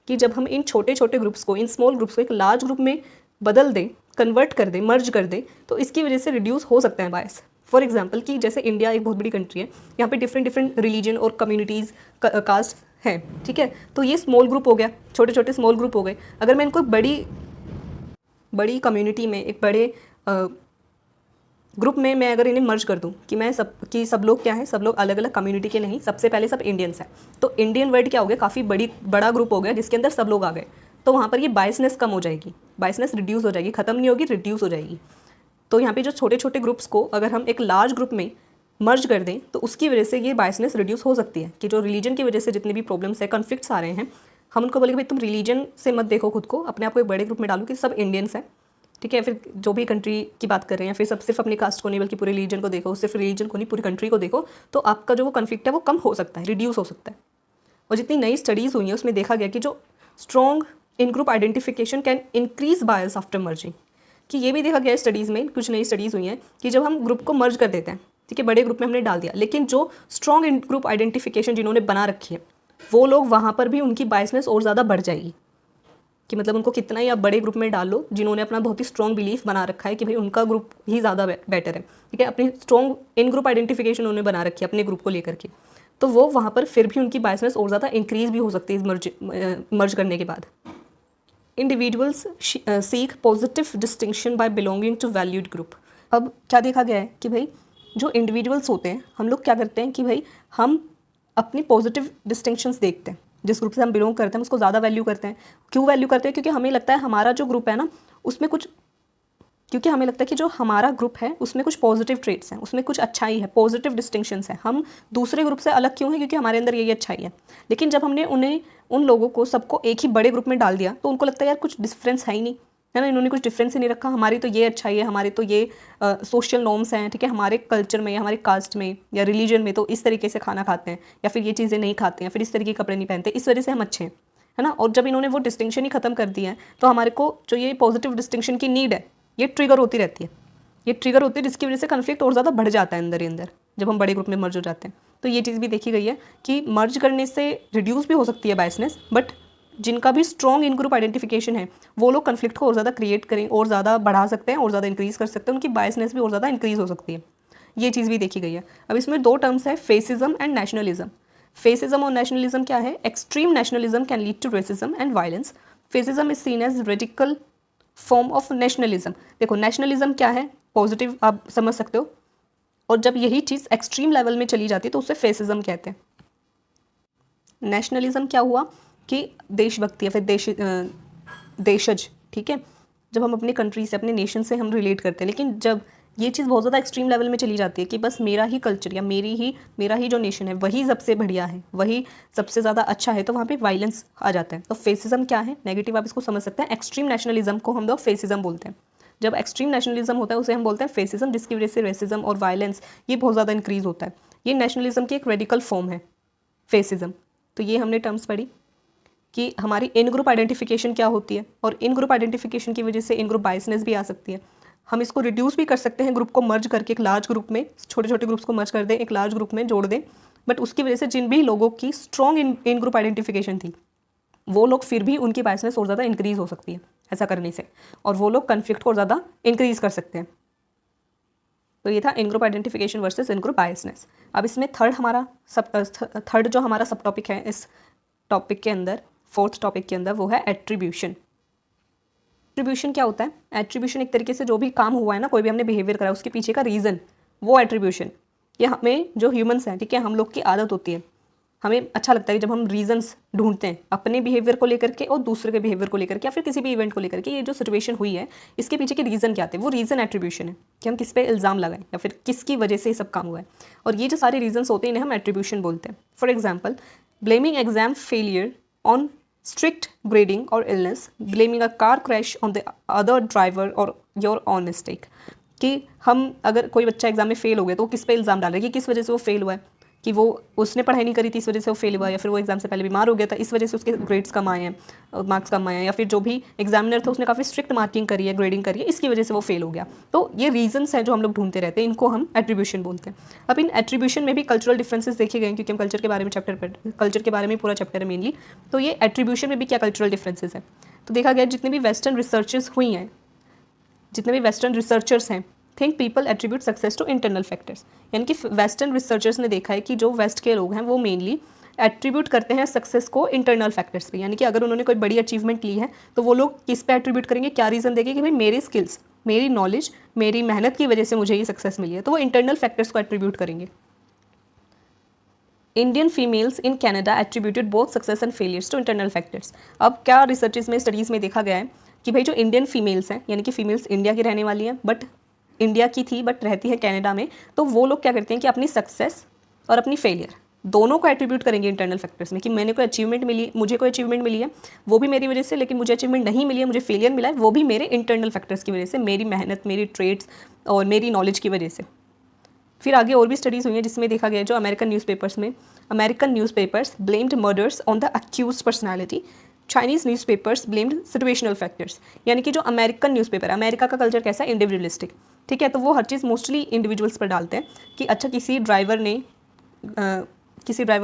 कि जब हम इन छोटे छोटे ग्रुप्स को, इन स्मॉल ग्रुप्स को एक लार्ज ग्रुप में बदल दें, कन्वर्ट कर दें, मर्ज कर दें, तो इसकी वजह से रिड्यूस हो सकता है बायस। फॉर एग्जांपल कि जैसे इंडिया एक बहुत बड़ी कंट्री है, यहाँ पे डिफरेंट रिलीजन और कम्युनिटीज़, कास्ट हैं, ठीक है, तो ये स्मॉल ग्रुप हो गया, छोटे छोटे स्मॉल ग्रुप हो गए। अगर मैं इनको बड़ी कम्युनिटी में, एक बड़े ग्रुप में मैं अगर इन्हें मर्ज कर दूं कि सब लोग क्या हैं, सब लोग अलग अलग कम्युनिटी के नहीं, सबसे पहले सब इंडियंस हैं, तो इंडियन वर्ड क्या हो गया, काफ़ी बड़ा ग्रुप हो गया जिसके अंदर सब लोग आ गए, तो वहाँ पर ये बायसनेस कम हो जाएगी, बायसनेस रिड्यूस हो जाएगी, ख़त्म नहीं होगी, रिड्यूस हो जाएगी। तो यहाँ पे जो छोटे छोटे ग्रुप्स को अगर हम एक लार्ज ग्रुप में मर्ज कर दें तो उसकी वजह से ये बायसनेस रिड्यूस हो सकती है, कि जो रिलीजन की वजह से जितने भी प्रॉब्लम्स है, कन्फ्लिक्ट्स आ रहे हैं, हम उनको बोलेंगे भाई तुम रिलीजन से मत देखो खुद को, अपने आप को एक बड़े ग्रुप में डालो कि सब इंडियंस हैं, ठीक है, फिर जो भी कंट्री की बात कर रहे हैं, फिर सब सिर्फ अपनी कास्ट को नहीं बल्कि पूरे रिलीजन को देखो, सिर्फ रिलीजन को नहीं पूरी कंट्री को देखो, तो आपका जो वो कन्फ्लिक्ट है वो कम हो सकता है, रिड्यूस हो सकता है। और जितनी नई स्टडीज़ हुई हैं उसमें देखा गया कि जो strong in group identification can increase bias after merging, कि ये भी देखा गया है स्टडीज़ में, कुछ नई स्टडीज़ हुई हैं कि जब हम ग्रुप को मर्ज कर देते हैं, ठीक है, बड़े ग्रुप में हमने डाल दिया, लेकिन जो स्ट्रॉन्ग इन ग्रुप आइडेंटिफिकेशन जिन्होंने बना रखी है वो लोग, वहाँ पर भी उनकी बायसनेस और ज़्यादा बढ़ जाएगी, कि मतलब उनको कितना ही आप बड़े ग्रुप में डाल लो, जिन्होंने अपना बहुत ही स्ट्रॉन्ग बिलीफ बना रखा है कि भाई उनका ग्रुप ही ज़्यादा बेटर है, ठीक है, अपनी स्ट्रॉन्ग इन ग्रुप आइडेंटिफिकेशन उन्होंने बना रखी है अपने ग्रुप को लेकर के, तो वो वहाँ पर फिर भी उनकी बायसनेस और ज़्यादा इंक्रीज भी हो सकती है मर्ज करने के बाद। Individuals seek positive distinction by belonging to valued group. अब क्या देखा गया है कि भाई जो इंडिविजुअल्स होते हैं, हम लोग क्या करते हैं कि भाई हम अपनी पॉजिटिव डिस्टिंक्शंस देखते हैं, जिस ग्रुप से हम बिलोंग करते हैं उसको ज़्यादा वैल्यू करते हैं। क्यों वैल्यू करते हैं? क्योंकि हमें लगता है हमारा जो ग्रुप है ना उसमें कुछ, क्योंकि हमें लगता है कि जो हमारा ग्रुप है उसमें कुछ पॉजिटिव ट्रेट्स हैं, उसमें कुछ अच्छाई है, पॉजिटिव डिस्टिंक्शंस हैं, हम दूसरे ग्रुप से अलग क्यों हैं? क्योंकि हमारे अंदर यही अच्छाई है। लेकिन जब हमने उन लोगों को सबको एक ही बड़े ग्रुप में डाल दिया तो उनको लगता है यार कुछ डिफरेंस है ही नहीं, है ना, इन्होंने कुछ डिफरेंस ही नहीं रखा, हमारी तो ये अच्छाई है, हमारे तो ये सोशल नॉर्म्स हैं, ठीक है, हमारे कल्चर में या हमारे कास्ट में या रिलीजन में तो इस तरीके से खाना खाते हैं या फिर ये चीज़ें नहीं खाते हैं, फिर इस तरीके के कपड़े नहीं पहनते, इस वजह से हम अच्छे हैं, है ना। और जब इन्होंने वो डिस्टिंक्शन ही खत्म कर दिया है तो हमारे को जो ये पॉजिटिव डिस्टिंक्शन की नीड है ये ट्रिगर होती रहती है, जिसकी वजह से कन्फ्लिक्ट और ज़्यादा बढ़ जाता है अंदर ही अंदर जब हम बड़े ग्रुप में मर्ज हो जाते हैं। तो ये चीज़ भी देखी गई है कि मर्ज करने से रिड्यूस भी हो सकती है बायसनेस, बट जिनका भी स्ट्रॉन्ग इन ग्रुप आइडेंटिफिकेशन है वो लोग कन्फ्लिक्ट को और ज़्यादा क्रिएट करें और ज़्यादा बढ़ा सकते हैं और ज़्यादा इंक्रीज़ कर सकते हैं, उनकी बायसनेस भी और ज़्यादा इंक्रीज़ हो सकती है। ये चीज़ भी देखी गई है। अब इसमें दो टर्म्स है, फेसिज्म एंड नेशनलिज्म। फेसिज्म और नेशनलिज्म क्या है? Extreme nationalism can lead to racism and violence. Fascism is seen as radical form of nationalism. देखो नेशनलिज्म क्या है, पॉजिटिव आप समझ सकते हो, और जब यही चीज़ एक्सट्रीम लेवल में चली जाती है तो उसे फेसिज्म कहते हैं। नेशनलिज्म क्या हुआ कि देशभक्ति या फिर देशज, ठीक है, जब हम अपनी कंट्री से अपने नेशन से हम रिलेट करते हैं, लेकिन जब ये चीज़ बहुत ज़्यादा एक्सट्रीम लेवल में चली जाती है कि बस मेरा ही कल्चर या मेरा ही जो नेशन है वही सबसे बढ़िया है, वही सबसे ज़्यादा अच्छा है, तो वहाँ पे वायलेंस आ जाता है। तो फेसिज्म क्या है? नेगेटिव आप इसको समझ सकते हैं। एक्सट्रीम नेशनलिज्म को हम लोग फेसिज्म बोलते हैं। जब एक्सट्रीम नेशनलिज्म होता है उसे हम बोलते हैं फेसिज्म, जिसकी वजह से रेसिज्म और वायलेंस ये बहुत ज़्यादा इंक्रीज़ होता है। ये नेशनलिज्म की एक रेडिकल फॉर्म है फेसिज्म। तो ये हमने टर्म्स पढ़ी कि हमारी इन ग्रुप आइडेंटिफिकेशन क्या होती है, और इन ग्रुप आइडेंटिफिकेशन की वजह से इन ग्रुप बायसनेस भी आ सकती है। हम इसको रिड्यूस भी कर सकते हैं, ग्रुप को मर्ज करके एक लार्ज ग्रुप में, छोटे छोटे ग्रुप्स को मर्ज कर दें, एक लार्ज ग्रुप में जोड़ दें, बट उसकी वजह से जिन भी लोगों की स्ट्रॉन्ग इन ग्रुप आइडेंटिफिकेशन थी वो लोग फिर भी उनकी बायसनेस और ज़्यादा इंक्रीज़ हो सकती है ऐसा करने से, और वो लोग कन्फ्लिक्ट को और ज़्यादा इंक्रीज़ कर सकते हैं। तो ये था इन ग्रुप आइडेंटिफिकेशन वर्सेस इन ग्रुप बायसनेस। अब इसमें थर्ड जो हमारा सब टॉपिक है इस टॉपिक के अंदर, फोर्थ टॉपिक के अंदर, वो है एट्रीब्यूशन। एट्रीब्यूशन क्या होता है? एट्रीब्यूशन एक तरीके से जो भी काम हुआ है ना, कोई भी हमने बिहेवियर करा उसके पीछे का रीज़न, वो एट्रीब्यूशन। ये हमें जो ह्यूमंस हैं, ठीक है, हम लोग की आदत होती है, हमें अच्छा लगता है कि जब हम रीजंस ढूंढते हैं अपने बिहेवियर को लेकर के और दूसरे के बिहेवियर को लेकर के, या फिर किसी भी इवेंट को लेकर के, ये जो सिचुएशन हुई है इसके पीछे के रीज़न क्या आते हैं, वो रीज़न एट्रीब्यूशन है कि हम किस पे इल्ज़ाम लगाएं या फिर किसकी वजह से ये सब काम हुआ है। और ये जो सारे रीजंस होते हैं इन्हें हम एट्रीब्यूशन बोलते हैं। For example, blaming exam failure on strict grading or illness, blaming a car crash on the other driver or your own mistake। कि हम अगर कोई बच्चा एग्जाम में फेल हो गया तो वो किस पे इल्ज़ाम डाल रहे हैं कि किस वजह से वो फेल हुआ है, कि वो उसने पढ़ाई नहीं करी थी इस वजह से वो फेल हुआ, या फिर वो एग्जाम से पहले बीमार हो गया था इस वजह से उसके ग्रेड्स कम आए हैं, मार्क्स कम आए हैं, या फिर जो भी एग्जामिनर था उसने काफ़ी स्ट्रिक्ट मार्किंग करी है, ग्रेडिंग करी है, इसकी वजह से वो फेल हो गया। तो ये रीजंस हैं जो हम लोग ढूंढते रहते हैं, इनको हम एट्रीब्यूशन बोलते हैं। अब इन एट्रीब्यूशन में भी कल्चरल डिफरेंसेस देखे गए हैं, क्योंकि हम कल्चर के बारे में कल्चर के बारे में पूरा चैप्टर है मेनली। तो ये एट्रीब्यूशन में भी क्या कल्चरल डिफरेंसेस हैं, तो देखा गया जितने भी वेस्टर्न रिसर्चेस हुई हैं, जितने भी वेस्टर्न रिसर्चर्स हैं, think people attribute success to internal factors. यानी कि वेस्टर्न रिसर्चर्स ने देखा है कि जो वेस्ट के लोग हैं वो मेनली एट्रीब्यूट करते हैं सक्सेस को इंटरनल फैक्टर्स पे। यानी कि अगर उन्होंने कोई बड़ी अचीवमेंट ली है तो वो लोग किस पे एट्रीब्यूट करेंगे, क्या रीज़न देंगे कि भाई मेरी स्किल्स, मेरी नॉलेज, मेरी मेहनत की वजह से मुझे ये सक्सेस मिली है, तो वो इंटरनल फैक्टर्स को एट्रीब्यूट करेंगे। Indian females in Canada attributed both success and failures to internal factors. अब क्या रिसर्चेस में, स्टडीज़ में देखा गया है कि भाई जो इंडियन फीमेल्स हैं, यानी कि फीमेल्स इंडिया की रहने वाली हैं, बट इंडिया की थी बट रहती है कनाडा में, तो वो लोग क्या करते हैं कि अपनी सक्सेस और अपनी फेलियर दोनों को एट्रीब्यूट करेंगे इंटरनल फैक्टर्स में, कि मैंने कोई अचीवमेंट मिली, मुझे कोई अचीवमेंट मिली है वो भी मेरी वजह से, लेकिन मुझे अचीवमेंट नहीं मिली है, मुझे फेलियर मिला है, वो भी मेरे इंटरनल फैक्टर्स की वजह से, मेरी मेहनत, मेरी ट्रेड्स और मेरी नॉलेज की वजह से। फिर आगे और भी स्टडीज़ हुई हैं जिसमें देखा गया जो American newspapers blamed murders on the accused personality, Chinese newspapers blamed situational factors. यानी कि जो अमेरिकन न्यूज़पेपर, अमेरिका का कल्चर कैसा है, इंडिविजुअलिस्टिक, ठीक है, तो वो हर चीज़ मोस्टली इंडिविजुअल्स पर डालते हैं कि अच्छा किसी ड्राइवर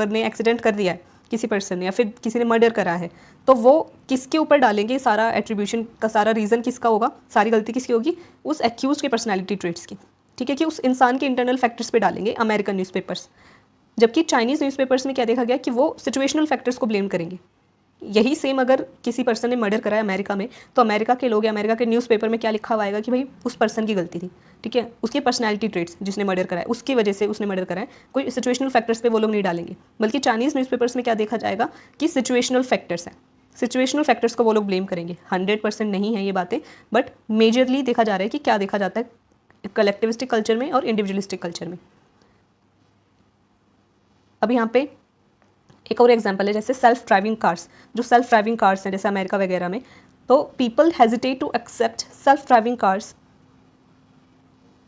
ने एक्सीडेंट कर दिया है, किसी पर्सन ने, या फिर किसी ने मर्डर करा है, तो वो किसके ऊपर डालेंगे, सारा एट्रीब्यूशन का सारा रीज़न किसका होगा, सारी गलती किसकी होगी, उस एक्यूज के पर्सनैलिटी ट्रेट्स की, ठीक है, कि उस इंसान के इंटरनल फैक्टर्स पे डालेंगे अमेरिकन न्यूज़पेपर्स। जबकि चाइनीज़ न्यूज़पेपर्स में क्या देखा गया कि वो सिचुएशनल फैक्टर्स को ब्लेम करेंगे। यही सेम अगर किसी पर्सन ने मर्डर करा है अमेरिका में, तो अमेरिका के लोग या अमेरिका के न्यूज़पेपर में क्या लिखा हुआ आएगा कि भाई उस पर्सन की गलती थी, ठीक है, उसकी पर्सनैलिटी ट्रेट्स, जिसने मर्डर करा है उसकी वजह से उसने मर्डर करा है, कोई सिचुएशनल फैक्टर्स पे वो लोग नहीं डालेंगे। बल्कि चाइनीज़ न्यूज़पेपर्स में क्या देखा जाएगा कि सिचुएशनल फैक्टर्स हैं, सिचुएशनल फैक्टर्स को वो लोग ब्लेम करेंगे। 100% नहीं है ये बातें, बट मेजरली देखा जा रहा है कि क्या देखा जाता है कलेक्टिविस्टिक कल्चर में और इंडिविजुअलिस्टिक कल्चर में। अब यहाँ पे एक और एग्जांपल है, जैसे सेल्फ ड्राइविंग कार्स। जो सेल्फ ड्राइविंग कार्स हैं जैसे अमेरिका वगैरह में, तो people hesitate to accept self driving cars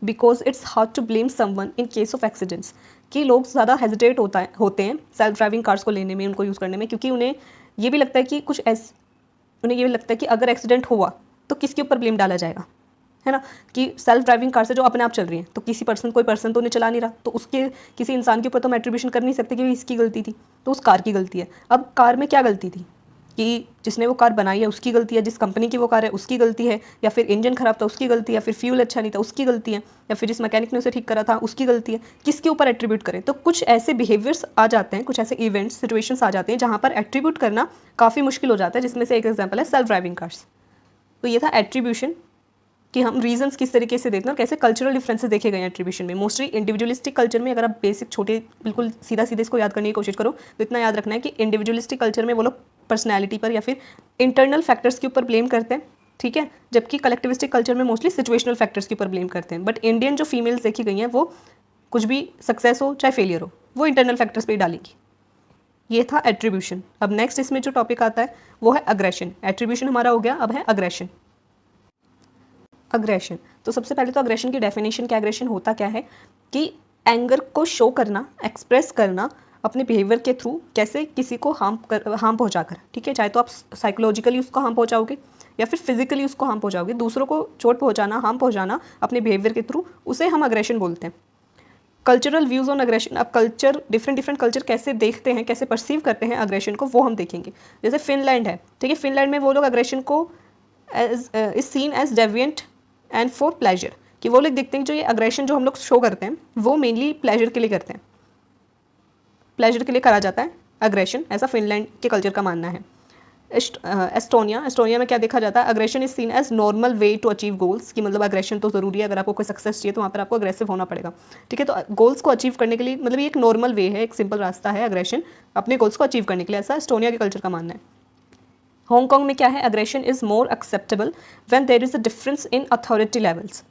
because it's hard to blame someone in case of accidents. कि लोग ज़्यादा हेजिटेट होते हैं सेल्फ ड्राइविंग कार्स को लेने में, उनको यूज़ करने में, क्योंकि उन्हें ये भी लगता है कि उन्हें ये भी लगता है कि अगर एक्सीडेंट हुआ तो किसके ऊपर ब्लेम डाला जाएगा, है ना, कि सेल्फ ड्राइविंग कार से जो अपने आप चल रही है, तो कोई पर्सन तो उन्हें चला नहीं रहा, तो उसके किसी इंसान के ऊपर तो हम एट्रीब्यूशन कर नहीं सकते कि इसकी गलती थी, तो उस कार की गलती है। अब कार में क्या गलती थी, कि जिसने वो कार बनाई है उसकी गलती है, जिस कंपनी की वो कार है उसकी गलती है, या फिर इंजन ख़राब था उसकी गलती है, या फिर फ्यूल अच्छा नहीं था उसकी गलती है, या फिर जिस मैकेनिक ने उसे ठीक करा था उसकी गलती है, किसके ऊपर एट्रीब्यूट करें। तो कुछ ऐसे बिहेवियर्स आ जाते हैं, कुछ ऐसे इवेंट्स सिचुएशंस आ जाते हैं जहाँ पर एट्रीब्यूट करना काफ़ी मुश्किल हो जाता है, जिसमें से एक एग्जाम्पल है सेल्फ ड्राइविंग कार्स। तो ये था एट्रीब्यूशन, कि हम रीजंस किस तरीके से देखते हैं और कैसे कल्चरल डिफरेंसेस देखे गए हैं एट्रीब्यूशन में। मोस्टली इंडिविजुअलिस्टिक कल्चर में, अगर आप बेसिक छोटे बिल्कुल सीधा सीधे इसको याद करने की कोशिश करो तो इतना याद रखना है कि इंडिविजुअलिस्टिक कल्चर में वो लोग पर्सनैलिटी पर या फिर इंटरनल फैक्टर्स के ऊपर ब्लेम करते हैं, ठीक है, जबकि कलेक्टिविस्टिक कल्चर में मोस्टली सिचुएशनल फैक्टर्स के ऊपर ब्लेम करते हैं। बट इंडियन जो फीमेल्स देखी गई हैं वो कुछ भी सक्सेस हो चाहे फेलियर हो वो इंटरनल फैक्टर्स पर ही डालेंगी। ये था एट्रीब्यूशन। अब नेक्स्ट इसमें जो टॉपिक आता है वो है अग्रेशन। एट्रीब्यूशन हमारा हो गया, अब है अग्रेशन। अग्रेशन, तो सबसे पहले तो अग्रेशन की डेफिनेशन क्या, अग्रेशन होता क्या है कि एंगर को शो करना, एक्सप्रेस करना अपने बिहेवियर के थ्रू, कैसे किसी को हार्म पहुंचाकर, ठीक है, चाहे तो आप साइकोलॉजिकली उसको हार्म पहुंचाओगे या फिर फिजिकली उसको हार्म पहुंचाओगे, दूसरों को चोट पहुंचाना, हार्म पहुंचाना अपने बिहेवियर के थ्रू, उसे हम अग्रेशन बोलते हैं। कल्चरल व्यूज़ ऑन अग्रेशन, अब कल्चर डिफरेंट कल्चर कैसे देखते हैं, कैसे परसीव करते हैं अग्रेशन को, वो हम देखेंगे। जैसे फिनलैंड है, ठीक है, फिनलैंड में वो लोग अग्रेशन को is seen as deviant and for pleasure, कि वो लोग देखते हैं जो ये अग्रेशन जो हम लोग शो करते हैं वो मेनली प्लेजर के लिए करते हैं, प्लेजर के लिए करा जाता है अग्रेशन, ऐसा फिनलैंड के कल्चर का मानना है। एस्टोनिया में क्या देखा जाता है, aggression is seen as normal way to achieve goals, कि मतलब अग्रेशन तो ज़रूरी है, अगर आपको कोई सक्सेस चाहिए तो वहाँ पर आपको अग्रेसिव होना पड़ेगा, ठीक है, तो गोल्स को अचीव करने के लिए मतलब ये एक नॉर्मल वे है, एक सिंपल रास्ता है अग्रेशन अपने गोल्स को अचीव करने के लिए, ऐसा एस्टोनिया के कल्चर का मानना है। हांगकांग में क्या है, aggression is more acceptable when there is a difference in authority levels,